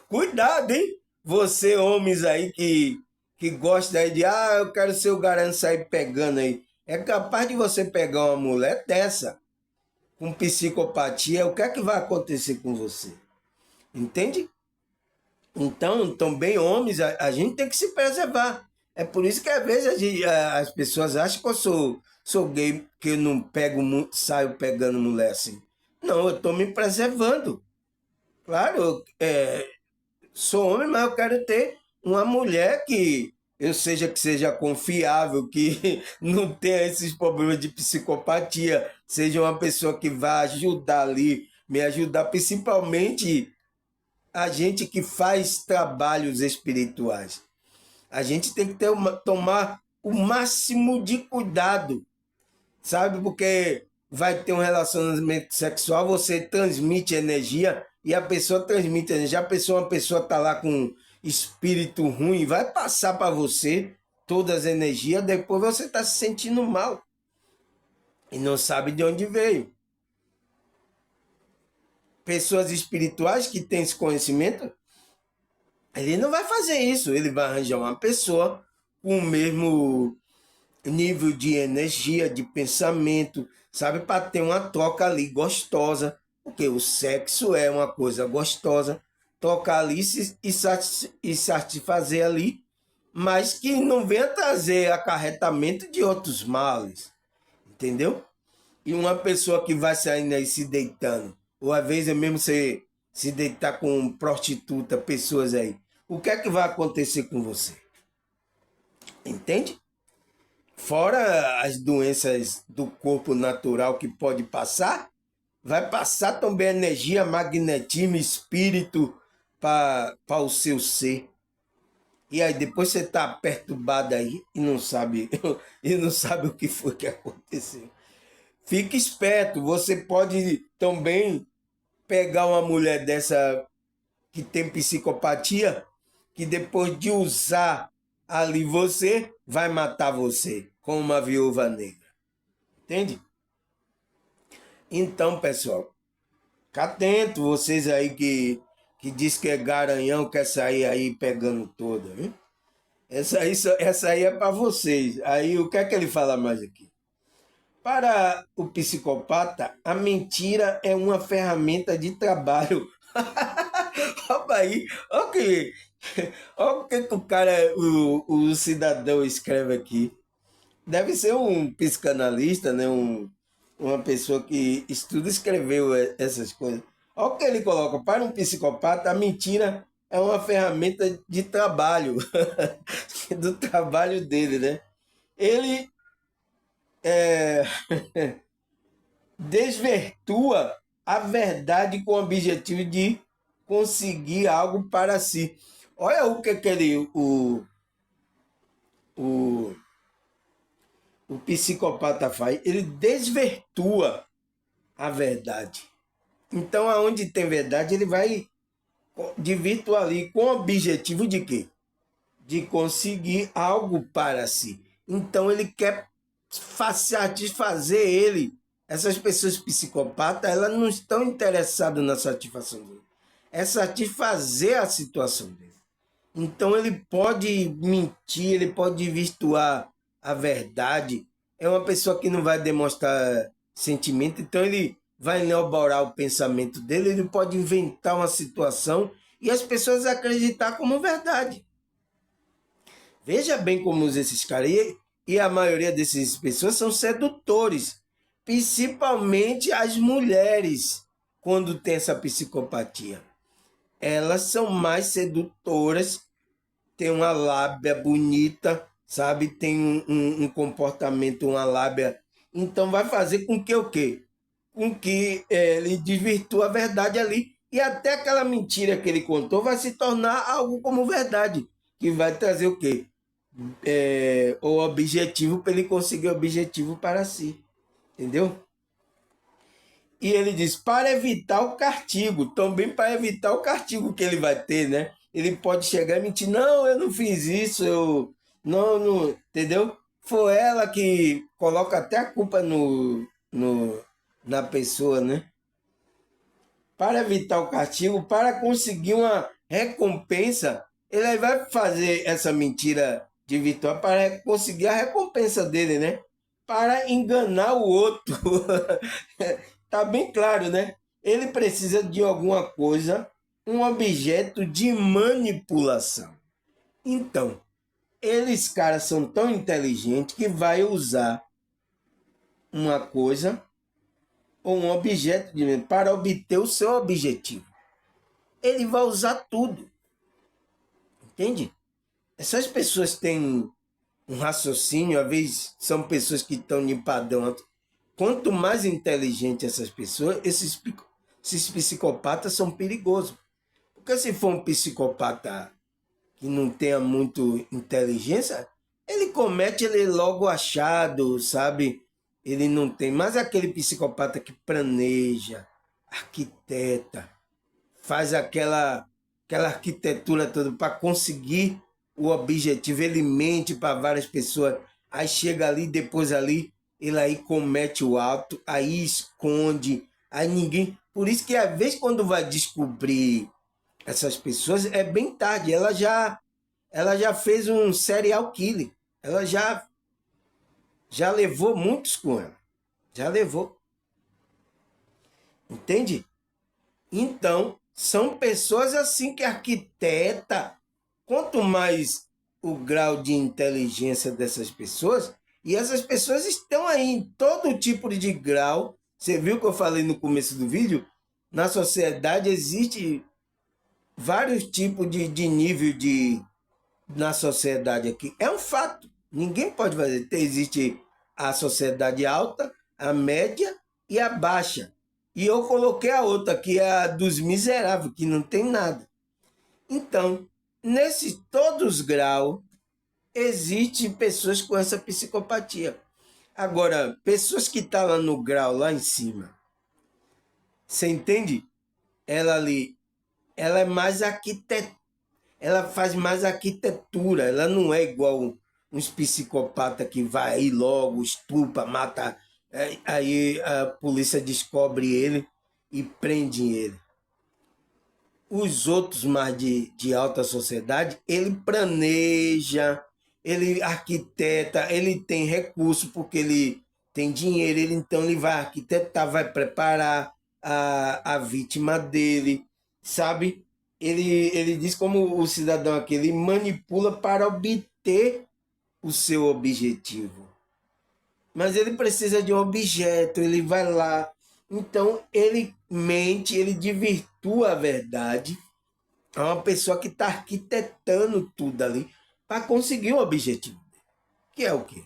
Cuidado, hein? Você, homens aí que gosta aí de, eu quero ser o garanto sair pegando aí. É capaz de você pegar uma mulher dessa, com psicopatia, o que é que vai acontecer com você? Entende? Então, também homens, a gente tem que se preservar. É por isso que às vezes as pessoas acham que eu sou gay, que eu não pego, saio pegando mulher assim. Não, eu estou me preservando. Claro, sou homem, mas eu quero ter uma mulher que seja confiável, que não tenha esses problemas de psicopatia, seja uma pessoa que vá ajudar ali, me ajudar, principalmente a gente que faz trabalhos espirituais. A gente tem que tomar o máximo de cuidado, sabe? Porque vai ter um relacionamento sexual, você transmite energia e a pessoa transmite energia. A pessoa, uma pessoa está lá com espírito ruim, vai passar para você todas as energias, depois você está se sentindo mal e não sabe de onde veio. Pessoas espirituais que têm esse conhecimento, ele não vai fazer isso, ele vai arranjar uma pessoa com o mesmo nível de energia, de pensamento, sabe? Para ter uma troca ali gostosa, porque o sexo é uma coisa gostosa, trocar ali e satisfazer ali, mas que não venha trazer acarretamento de outros males, entendeu? E uma pessoa que vai saindo aí se deitando, ou às vezes é mesmo você se deitar com prostituta, pessoas aí, o que é que vai acontecer com você? Entende? Fora as doenças do corpo natural que pode passar, vai passar também energia, magnetismo, espírito para o seu ser. E aí depois você está perturbado aí e não sabe, e não sabe o que foi que aconteceu. Fique esperto, você pode também pegar uma mulher dessa que tem psicopatia, que depois de usar ali você, vai matar você, como uma viúva negra. Entende? Então, pessoal, fica atento, vocês aí que diz que é garanhão, quer sair aí pegando toda, viu? Essa aí é para vocês. Aí o que é que ele fala mais aqui? Para o psicopata, a mentira é uma ferramenta de trabalho. Olha aí, olha o que o cara, o cidadão escreve aqui. Deve ser um psicanalista, né? Uma pessoa que estuda e escreveu essas coisas. Olha o que ele coloca. Para um psicopata, a mentira é uma ferramenta de trabalho, do trabalho dele, né? Ele é, desvirtua a verdade com o objetivo de conseguir algo para si. Olha o que o, o psicopata faz. Ele desvirtua a verdade. Então, aonde tem verdade, ele vai divirtuar ali com o objetivo de quê? De conseguir algo para si. Então, ele quer satisfazer ele. Essas pessoas psicopatas, elas não estão interessadas na satisfação dele. É satisfazer a situação dele. Então ele pode mentir, ele pode virtuar a verdade. É uma pessoa que não vai demonstrar sentimento, então ele vai elaborar o pensamento dele, ele pode inventar uma situação e as pessoas acreditar como verdade. Veja bem como esses caras, e a maioria dessas pessoas são sedutores, principalmente as mulheres, quando tem essa psicopatia. Elas são mais sedutoras, têm uma lábia bonita, sabe? Tem um comportamento, uma lábia. Então vai fazer com que o quê? Com que ele desvirtua a verdade ali. E até aquela mentira que ele contou vai se tornar algo como verdade. Que vai trazer o quê? O objetivo para ele conseguir o objetivo para si. Entendeu? E ele diz, para evitar o castigo, também para evitar o castigo que ele vai ter, né? Ele pode chegar e mentir, não, eu não fiz isso, eu não, entendeu? Foi ela que coloca até a culpa na pessoa, né? Para evitar o castigo, para conseguir uma recompensa, ele vai fazer essa mentira de vitória para conseguir a recompensa dele, né? Para enganar o outro. Tá bem claro, né? Ele precisa de alguma coisa, um objeto de manipulação. Então, eles caras são tão inteligentes que vai usar uma coisa ou um objeto de para obter o seu objetivo. Ele vai usar tudo. Entende? Essas pessoas têm um raciocínio, às vezes são pessoas que estão de padrão alto. Quanto mais inteligente essas pessoas, esses psicopatas são perigosos. Porque se for um psicopata que não tenha muito inteligência, ele comete ele logo achado, sabe? Ele não tem. Mas aquele psicopata que planeja, arquiteta, faz aquela arquitetura toda para conseguir o objetivo, ele mente para várias pessoas, aí chega ali, depois ali, ele aí comete o ato, aí esconde, aí ninguém. Por isso que às vezes quando vai descobrir essas pessoas é bem tarde, ela já fez um serial killer, ela já levou muitos com ela, já levou, entende? Então, são pessoas assim que arquiteta. Quanto mais o grau de inteligência dessas pessoas, e essas pessoas estão aí em todo tipo de grau. Você viu que eu falei no começo do vídeo? Na sociedade existe vários tipos de nível na sociedade aqui. É um fato. Ninguém pode fazer. Existe a sociedade alta, a média e a baixa. E eu coloquei a outra, que é a dos miseráveis, que não tem nada. Então, nesses todos os graus, existem pessoas com essa psicopatia. Agora, pessoas que estão lá no grau, lá em cima, você entende? Ela ali, ela é mais arquitetura, ela faz mais arquitetura, ela não é igual uns psicopatas que vai aí logo, estupra, mata, aí a polícia descobre ele e prende ele. Os outros mais de alta sociedade, ele planeja, ele arquiteta, ele tem recurso porque ele tem dinheiro, então ele vai arquitetar, vai preparar a vítima dele, sabe? Ele diz como o cidadão aqui, ele manipula para obter o seu objetivo. Mas ele precisa de um objeto, ele vai lá. Então ele mente, ele desvirtua a verdade. É uma pessoa que está arquitetando tudo ali para conseguir um objetivo. Que é o quê?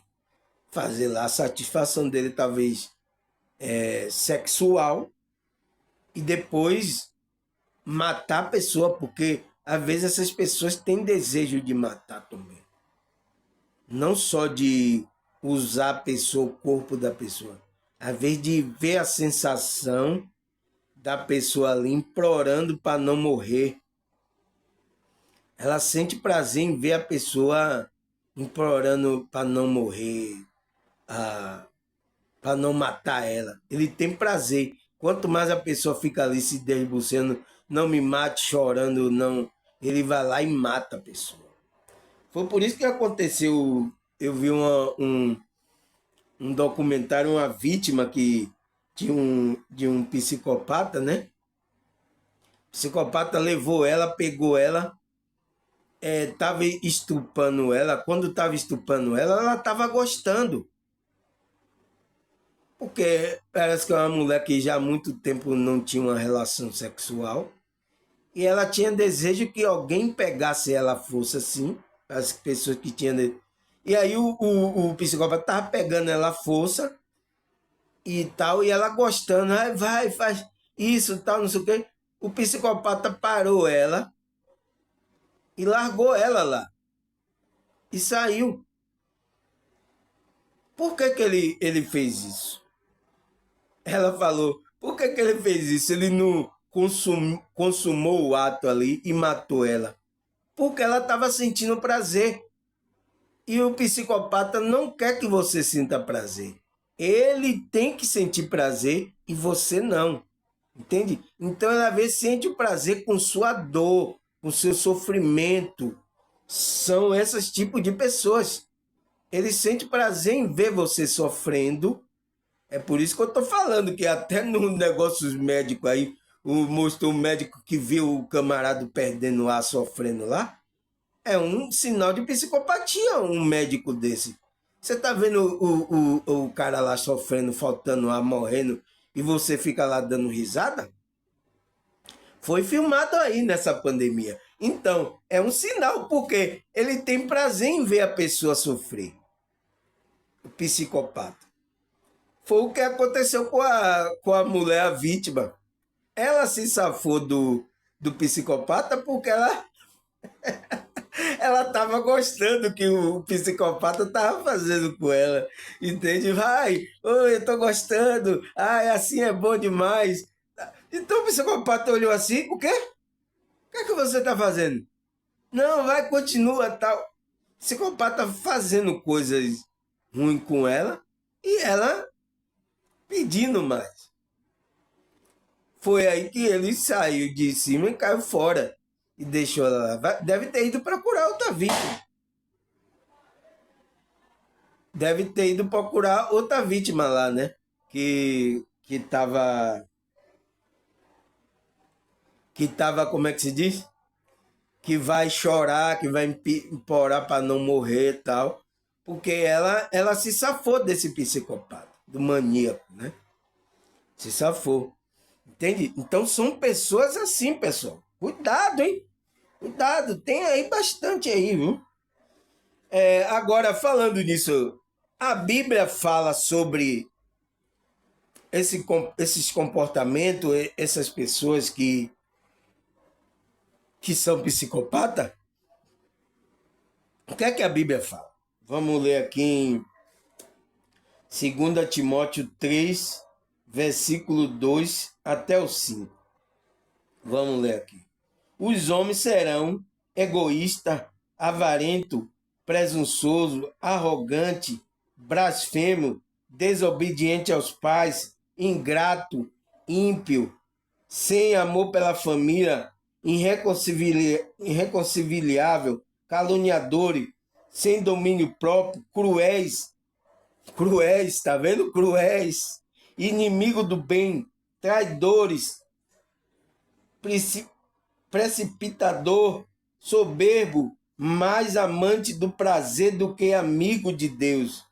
Fazer lá a satisfação dele, talvez sexual, e depois matar a pessoa, porque às vezes essas pessoas têm desejo de matar também. Não só de usar a pessoa, o corpo da pessoa. Às vezes de ver a sensação da pessoa ali implorando para não morrer. Ela sente prazer em ver a pessoa implorando para não morrer, para não matar ela. Ele tem prazer. Quanto mais a pessoa fica ali se derrubuçando, não me mate, chorando, não, ele vai lá e mata a pessoa. Foi por isso que aconteceu. Eu vi um documentário, uma vítima que de um psicopata, né? O psicopata levou ela, pegou ela, estava estupando ela. Quando estava estupando ela estava gostando. Porque parece que é uma mulher que já há muito tempo não tinha uma relação sexual. E ela tinha desejo que alguém pegasse ela à força, assim. As pessoas que tinham. E aí o psicopata estava pegando ela à força e tal, e ela gostando. Vai, faz isso, tal, não sei o quê. O psicopata parou ela e largou ela lá. E saiu. Por que, que ele fez isso? Ela falou, por que, que ele fez isso? Ele não consumou o ato ali e matou ela. Porque ela estava sentindo prazer. E o psicopata não quer que você sinta prazer. Ele tem que sentir prazer e você não. Entende? Então ela às vezes sente o prazer com sua dor, com seu sofrimento. São esses tipos de pessoas. Ele sente prazer em ver você sofrendo. É por isso que eu estou falando que até nos negócios médicos aí, mostrou um médico que viu o camarada perdendo ar, sofrendo lá. É um sinal de psicopatia um médico desse. Você está vendo o cara lá sofrendo, faltando ar, morrendo, e você fica lá dando risada? Foi filmado aí nessa pandemia. Então, é um sinal, porque ele tem prazer em ver a pessoa sofrer. O psicopata. Foi o que aconteceu com a mulher, a vítima. Ela se safou do psicopata porque ela estava gostando que o psicopata estava fazendo com ela. Entende? Vai, oi, eu tô gostando. Ai, assim é bom demais. Então o psicopata olhou assim, o quê? O que é que você está fazendo? Não, vai, continua, tal. O psicopata fazendo coisas ruins com ela e ela pedindo mais. Foi aí que ele saiu de cima e caiu fora. E deixou ela lá. Deve ter ido procurar outra vítima. Deve ter ido procurar outra vítima lá, né? Que tava. Que tava, como é que se diz? Que vai chorar, que vai implorar para não morrer e tal. Porque ela se safou desse psicopata, do maníaco, né? Se safou. Entende? Então são pessoas assim, pessoal. Cuidado, hein? Cuidado, tem aí bastante aí, viu? Agora, falando nisso, a Bíblia fala sobre esses comportamentos, essas pessoas que são psicopatas. O que é que a Bíblia fala? Vamos ler aqui em 2 Timóteo 3, versículo 2 até o 5. Vamos ler aqui. Os homens serão egoístas, avarento, presunçoso, arrogante, blasfemo, desobediente aos pais, ingrato, ímpio, sem amor pela família, irreconciliável, caluniadores, sem domínio próprio, cruéis, tá vendo? Cruéis, inimigo do bem, traidores, precipitador, soberbo, mais amante do prazer do que amigo de Deus,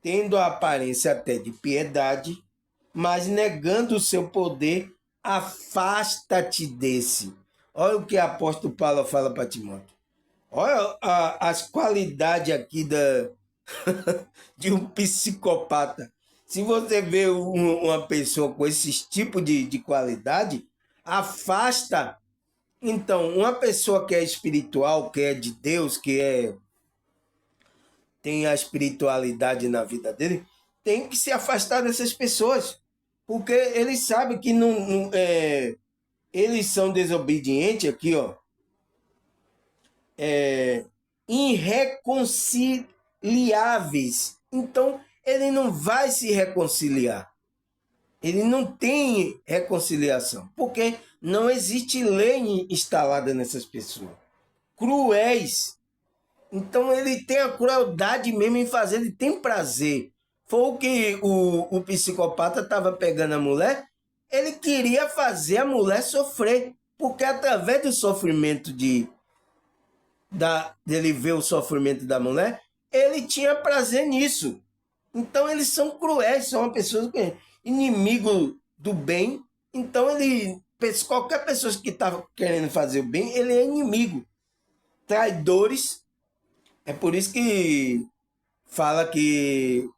tendo a aparência até de piedade, mas negando o seu poder, afasta-te desse. Olha o que o apóstolo Paulo fala para Timóteo. Olha as qualidades aqui de um psicopata. Se você vê uma pessoa com esse tipo de qualidade, afasta. Então, uma pessoa que é espiritual, que é de Deus, tem a espiritualidade na vida dele, tem que se afastar dessas pessoas. Porque eles sabem que eles são desobedientes aqui, ó, irreconciliáveis. Então, ele não vai se reconciliar. Ele não tem reconciliação, porque não existe lei instalada nessas pessoas. Cruéis. Então ele tem a crueldade mesmo em fazer, ele tem prazer. Foi o que o psicopata estava pegando a mulher, ele queria fazer a mulher sofrer, porque através do sofrimento dele ver o sofrimento da mulher, ele tinha prazer nisso. Então eles são cruéis, são uma pessoa inimigo do bem. Então qualquer pessoa que está querendo fazer o bem, ele é inimigo. Traidores. É por isso que fala que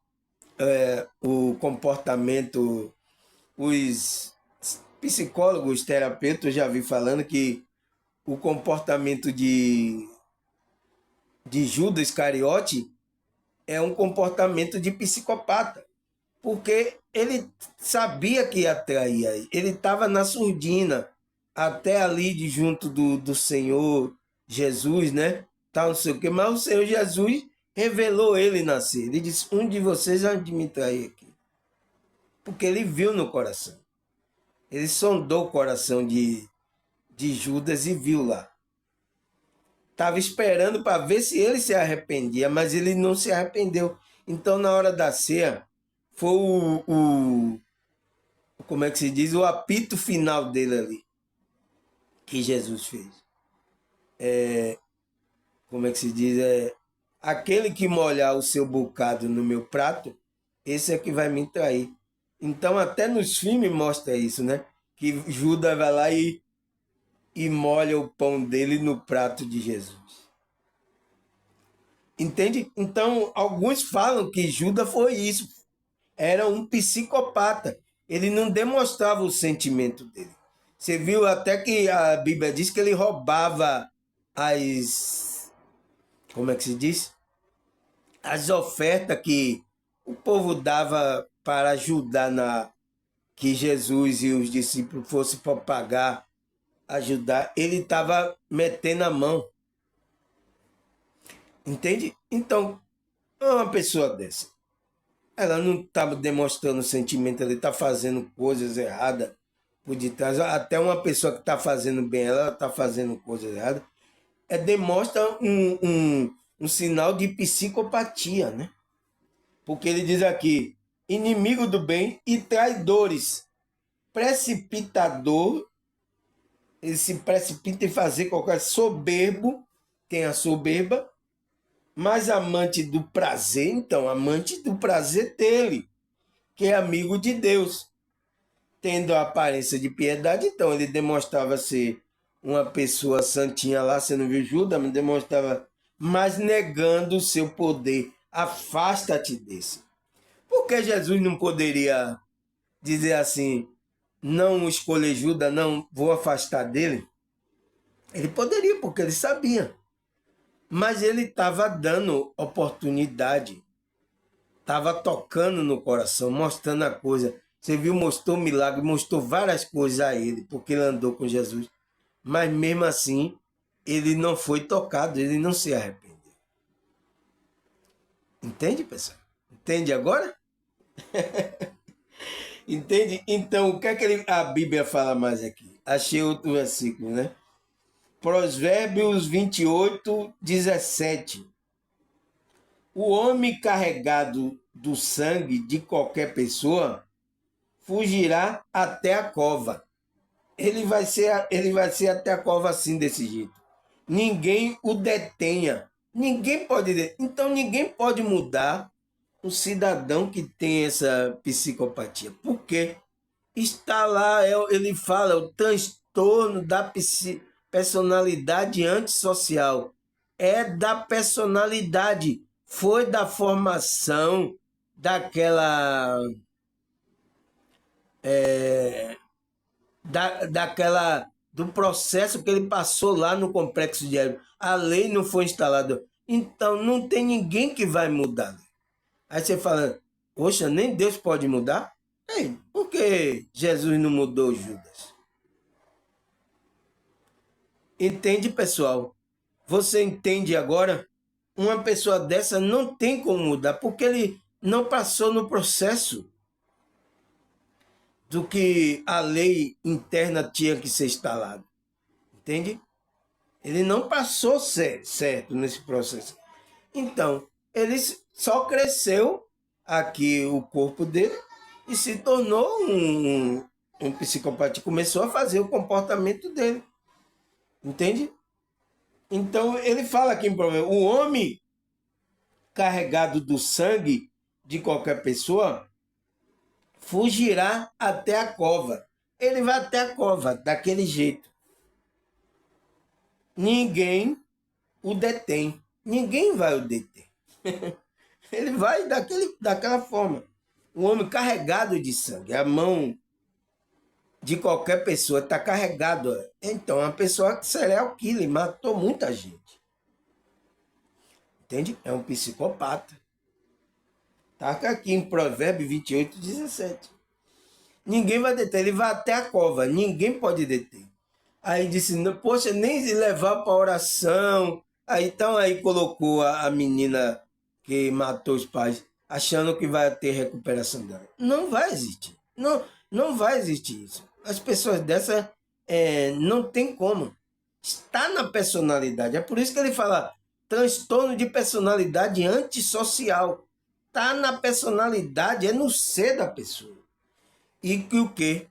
o comportamento, os psicólogos, terapeutas, eu já vi falando que o comportamento de Judas Iscariote é um comportamento de psicopata, porque ele sabia que ia trair, ele estava na surdina, até ali de junto do Senhor Jesus, né? Tal, não sei o quê, mas o Senhor Jesus revelou ele nascer. Ele disse: um de vocês há de me trair aqui. Porque ele viu no coração. Ele sondou o coração de Judas e viu lá. Estava esperando para ver se ele se arrependia, mas ele não se arrependeu. Então, na hora da ceia, foi como é que se diz? O apito final dele ali, que Jesus fez. Como é que se diz? Aquele que molhar o seu bocado no meu prato, esse é que vai me trair. Então, até nos filmes mostra isso, né? Que Judas vai lá e molha o pão dele no prato de Jesus. Entende? Então, alguns falam que Judas foi isso. Era um psicopata. Ele não demonstrava o sentimento dele. Você viu até que a Bíblia diz que ele roubava as... Como é que se diz? As ofertas que o povo dava para ajudar que Jesus e os discípulos fossem para pagar, ajudar. Ele estava metendo a mão. Entende? Então, uma pessoa dessa, ela não está demonstrando sentimento, ela está fazendo coisas erradas por detrás. Até uma pessoa que está fazendo bem, ela está fazendo coisas erradas. Demonstra um sinal de psicopatia, né? Porque ele diz aqui: inimigo do bem e traidores, precipitador, ele se precipita em fazer qualquer soberbo, tem a soberba, mas amante do prazer, então, amante do prazer dele, que é amigo de Deus, tendo a aparência de piedade. Então ele demonstrava ser uma pessoa santinha lá, você não viu Judas, mas demonstrava, mas negando o seu poder. Afasta-te desse. Por que Jesus não poderia dizer assim: não escolher Judas, não vou afastar dele? Ele poderia, porque ele sabia. Mas ele estava dando oportunidade, estava tocando no coração, mostrando a coisa. Você viu, mostrou milagre, mostrou várias coisas a ele, porque ele andou com Jesus. Mas mesmo assim, ele não foi tocado, ele não se arrependeu. Entende, pessoal? Entende agora? Entende? Então, o que é que a Bíblia fala mais aqui? Achei outro versículo, né? Provérbios 28, 17. O homem carregado do sangue de qualquer pessoa fugirá até a cova. Ele vai ser até a cova assim, desse jeito. Ninguém o detenha. Ninguém pode. Então ninguém pode mudar um cidadão que tem essa psicopatia. Por quê? Está lá, ele fala, o transtorno da personalidade antissocial. É da personalidade. Foi da formação daquela. Do processo que ele passou lá no complexo de Éden. A lei não foi instalada. Então não tem ninguém que vai mudar. Aí você fala: poxa, nem Deus pode mudar? Ei, por que Jesus não mudou Judas? Entende, pessoal? Você entende agora? Uma pessoa dessa não tem como mudar, porque ele não passou no processo do que a lei interna tinha que ser instalada. Entende? Ele não passou certo nesse processo. Então, ele só cresceu aqui o corpo dele e se tornou um psicopata. Começou a fazer o comportamento dele. Entende? Então, ele fala aqui em problema. O homem carregado do sangue de qualquer pessoa fugirá até a cova. Ele vai até a cova, daquele jeito. Ninguém o detém. Ninguém vai o deter. Ele vai daquela forma. Um homem carregado de sangue. A mão de qualquer pessoa está carregado. Então, a pessoa serial killer matou muita gente. Entende? É um psicopata. Está aqui em Provérbios 28, 17. Ninguém vai deter, ele vai até a cova, ninguém pode deter. Aí disse, poxa, nem levar para oração. Aí, então aí colocou a menina que matou os pais, achando que vai ter recuperação dela. Não vai existir. Não vai existir isso. As pessoas dessa não tem como. Está na personalidade. É por isso que ele fala transtorno de personalidade antissocial. Está na personalidade, é no ser da pessoa. E que o quê?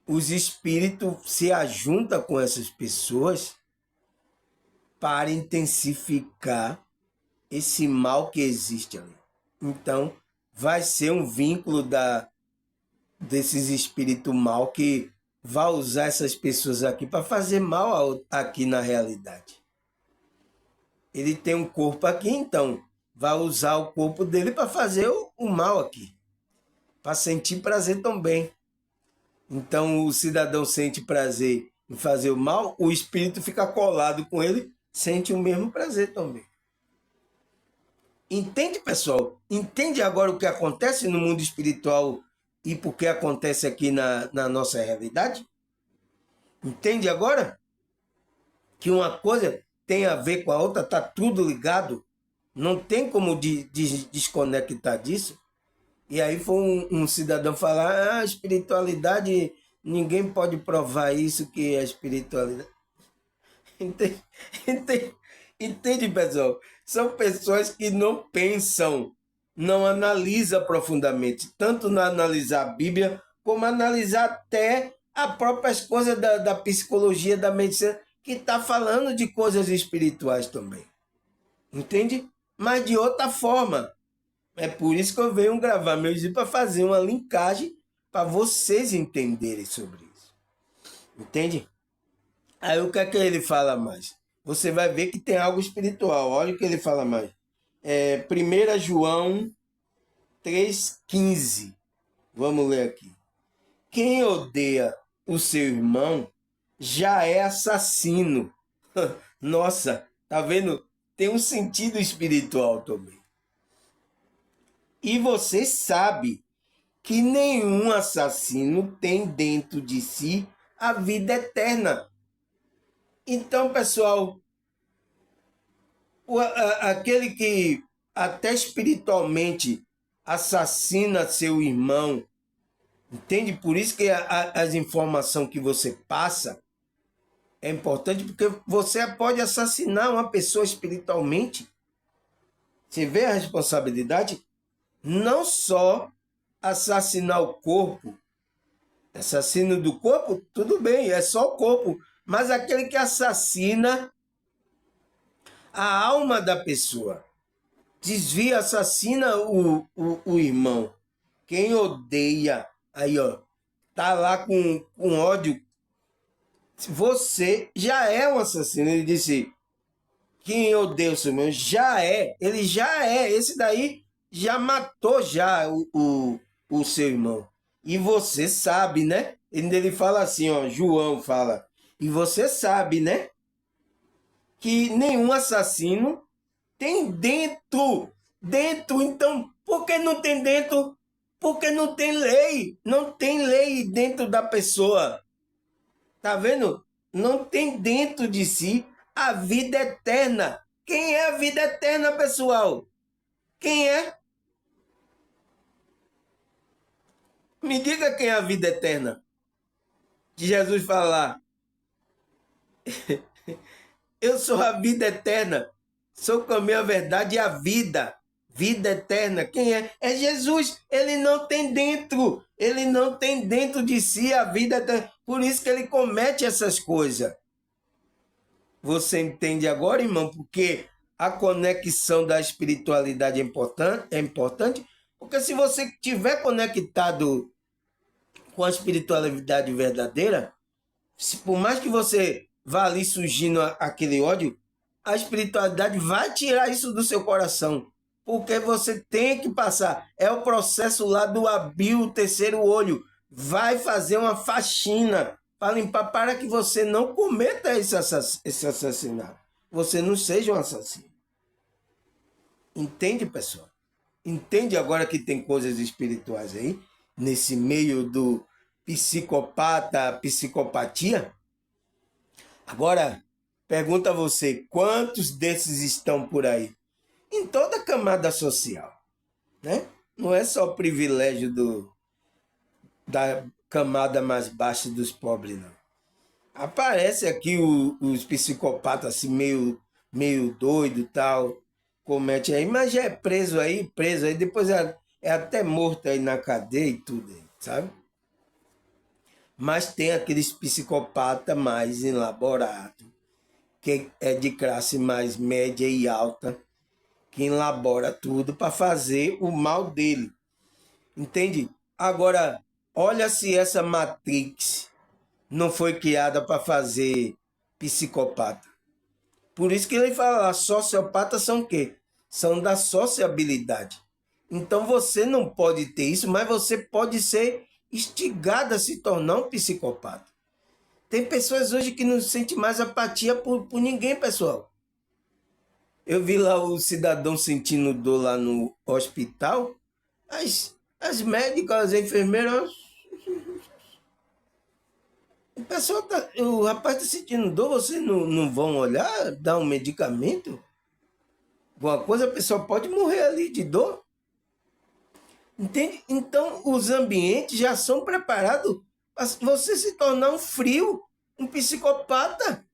Os espíritos se ajuntam com essas pessoas para intensificar esse mal que existe ali. Então, vai ser um vínculo desses espíritos mal que vai usar essas pessoas aqui para fazer mal aqui na realidade. Ele tem um corpo aqui, então vai usar o corpo dele para fazer o mal aqui, para sentir prazer também. Então o cidadão sente prazer em fazer o mal, o espírito fica colado com ele, sente o mesmo prazer também. Entende, pessoal? Entende agora o que acontece no mundo espiritual e por que acontece aqui na nossa realidade? Entende agora? Que uma coisa tem a ver com a outra, está tudo ligado, não tem como desconectar disso. E aí foi um cidadão falar, espiritualidade, ninguém pode provar isso que é espiritualidade. Entende, entende, pessoal? São pessoas que não pensam, não analisam profundamente, tanto na analisar a Bíblia, como analisar até as próprias coisas da psicologia, da medicina, que está falando de coisas espirituais também. Entende? Mas de outra forma. É por isso que eu venho gravar meu vídeo para fazer uma linkagem para vocês entenderem sobre isso. Entende? Aí o que é que ele fala mais? Você vai ver que tem algo espiritual. Olha o que ele fala mais. 1 João 3,15. Vamos ler aqui. Quem odeia o seu irmão já é assassino. Nossa, tá vendo? Tem um sentido espiritual também. E você sabe que nenhum assassino tem dentro de si a vida eterna. Então, pessoal, aquele que até espiritualmente assassina seu irmão, entende? Por isso que as informações que você passa é importante, porque você pode assassinar uma pessoa espiritualmente. Você vê a responsabilidade? Não só assassinar o corpo. Assassino do corpo, tudo bem, é só o corpo. Mas aquele que assassina a alma da pessoa, desvia, assassina o irmão. Quem odeia, aí ó, tá lá com ódio, você já é um assassino. Ele disse, quem odeia o seu irmão já é, ele já é, esse daí já matou já o seu irmão. E você sabe, né? Ele fala assim, ó, João fala, e você sabe, né? Que nenhum assassino tem dentro, então, por que não tem dentro? Porque não tem lei. Não tem lei dentro da pessoa. Tá vendo? Não tem dentro de si a vida eterna. Quem é a vida eterna, pessoal? Quem é? Me diga quem é a vida eterna. Que Jesus fala lá. Eu sou a vida eterna. Sou o caminho, a verdade e a vida. Vida eterna. Quem é? É Jesus. Ele não tem dentro. Ele não tem dentro de si a vida eterna. Por isso que ele comete essas coisas. Você entende agora, irmão? Porque a conexão da espiritualidade é importante. Porque se você estiver conectado com a espiritualidade verdadeira, por mais que você vá ali surgindo aquele ódio, a espiritualidade vai tirar isso do seu coração. Porque você tem que passar. É o processo lá do abrir o terceiro olho. Vai fazer uma faxina para limpar, para que você não cometa esse assassinato. Você não seja um assassino. Entende, pessoal? Entende agora que tem coisas espirituais aí? Nesse meio do psicopata, psicopatia? Agora, pergunta a você, quantos desses estão por aí? Em toda a camada social, né? Não é só o privilégio da camada mais baixa dos pobres, não. Aparece aqui os psicopatas assim, meio doido e tal, comete aí, mas já é preso aí, depois é até morto aí na cadeia e tudo, sabe? Mas tem aqueles psicopatas mais elaborados, que é de classe mais média e alta, que elabora tudo para fazer o mal dele. Entende? Agora, olha se essa Matrix não foi criada para fazer psicopata. Por isso que ele fala, sociopatas são o quê? São da sociabilidade. Então você não pode ter isso, mas você pode ser instigado a se tornar um psicopata. Tem pessoas hoje que não sentem mais apatia por ninguém, pessoal. Eu vi lá o cidadão sentindo dor lá no hospital. As médicas, as enfermeiras. O rapaz está sentindo dor, vocês não vão olhar, dar um medicamento? Alguma coisa, a pessoa pode morrer ali de dor. Entende? Então, os ambientes já são preparados para você se tornar um frio, um psicopata,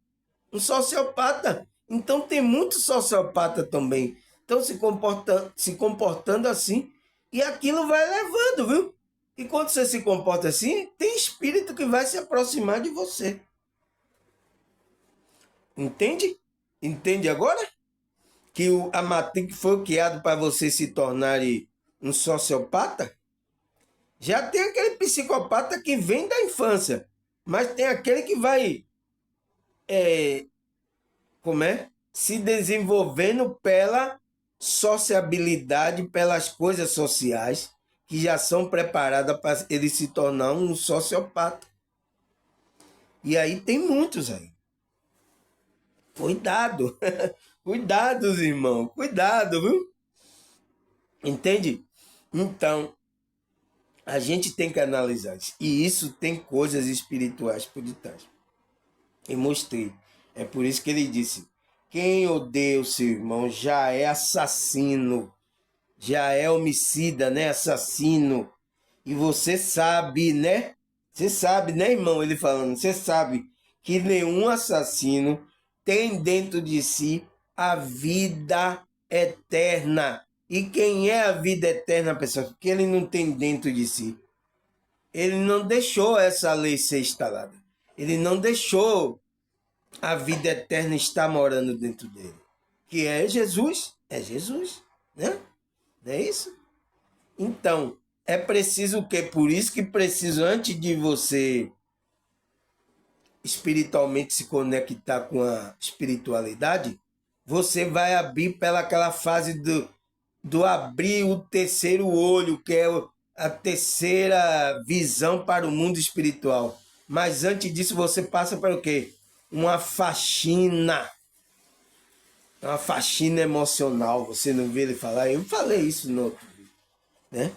um sociopata. Então, tem muito sociopata também. Então, se comportando assim, e aquilo vai levando, viu? E quando você se comporta assim, tem espírito que vai se aproximar de você. Entende? Entende agora? Que a Matrix foi criado para você se tornar um sociopata? Já tem aquele psicopata que vem da infância, mas tem aquele que vai se desenvolvendo pela sociabilidade, pelas coisas sociais, que já são preparadas para ele se tornar um sociopata. E aí tem muitos aí. Cuidado. Cuidado, irmão. Cuidado, viu? Entende? Então, a gente tem que analisar isso. E isso tem coisas espirituais por detrás. E mostrei. É por isso que ele disse: quem odeia o seu irmão já é assassino. Já é homicida, né? Assassino. E você sabe, né? Você sabe, né, irmão? Ele falando, você sabe que nenhum assassino tem dentro de si a vida eterna. E quem é a vida eterna, pessoal? Porque ele não tem dentro de si. Ele não deixou essa lei ser instalada. Ele não deixou a vida eterna estar morando dentro dele. Que é Jesus. É Jesus, né? Não é isso? Então, é preciso o quê? Por isso que preciso, antes de você espiritualmente se conectar com a espiritualidade, você vai abrir pelaquela fase do abrir o terceiro olho, que é a terceira visão para o mundo espiritual. Mas antes disso, você passa para o quê? Uma faxina. Uma faxina emocional. Você não vê ele falar? Eu falei isso no outro vídeo, né?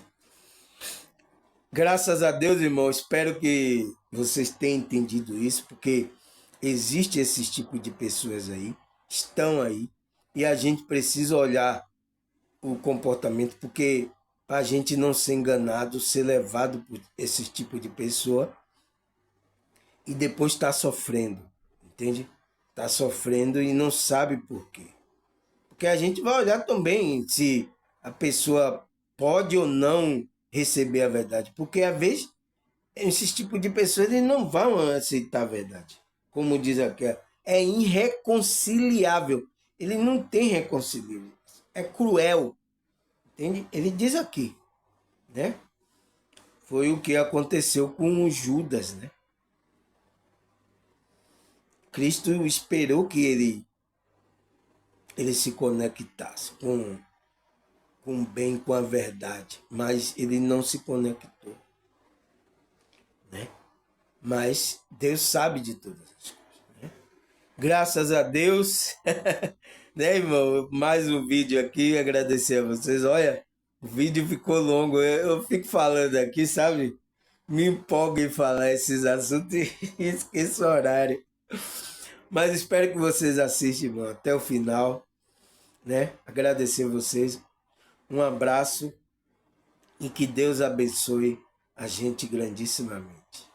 Graças a Deus, irmão, espero que vocês tenham entendido isso, porque existe esse tipo de pessoas aí, estão aí, e a gente precisa olhar o comportamento, porque a gente não ser enganado, ser levado por esse tipo de pessoa e depois está sofrendo, entende? Está sofrendo e não sabe por quê. Porque a gente vai olhar também se a pessoa pode ou não receber a verdade, porque às vezes esses tipos de pessoas eles não vão aceitar a verdade. Como diz aqui, é irreconciliável. Ele não tem reconciliação. É cruel, entende? Ele diz aqui, né? Foi o que aconteceu com Judas, né? Cristo esperou que ele se conectasse com o bem, com a verdade, mas ele não se conectou, né? Mas Deus sabe de todas as coisas. Graças a Deus, né, irmão? Mais um vídeo aqui, agradecer a vocês. Olha, o vídeo ficou longo, eu fico falando aqui, sabe? Me empolgo em falar esses assuntos e esqueço o horário. Mas espero que vocês assistam, irmão, até o final, né? Agradecer a vocês, um abraço e que Deus abençoe a gente grandissimamente.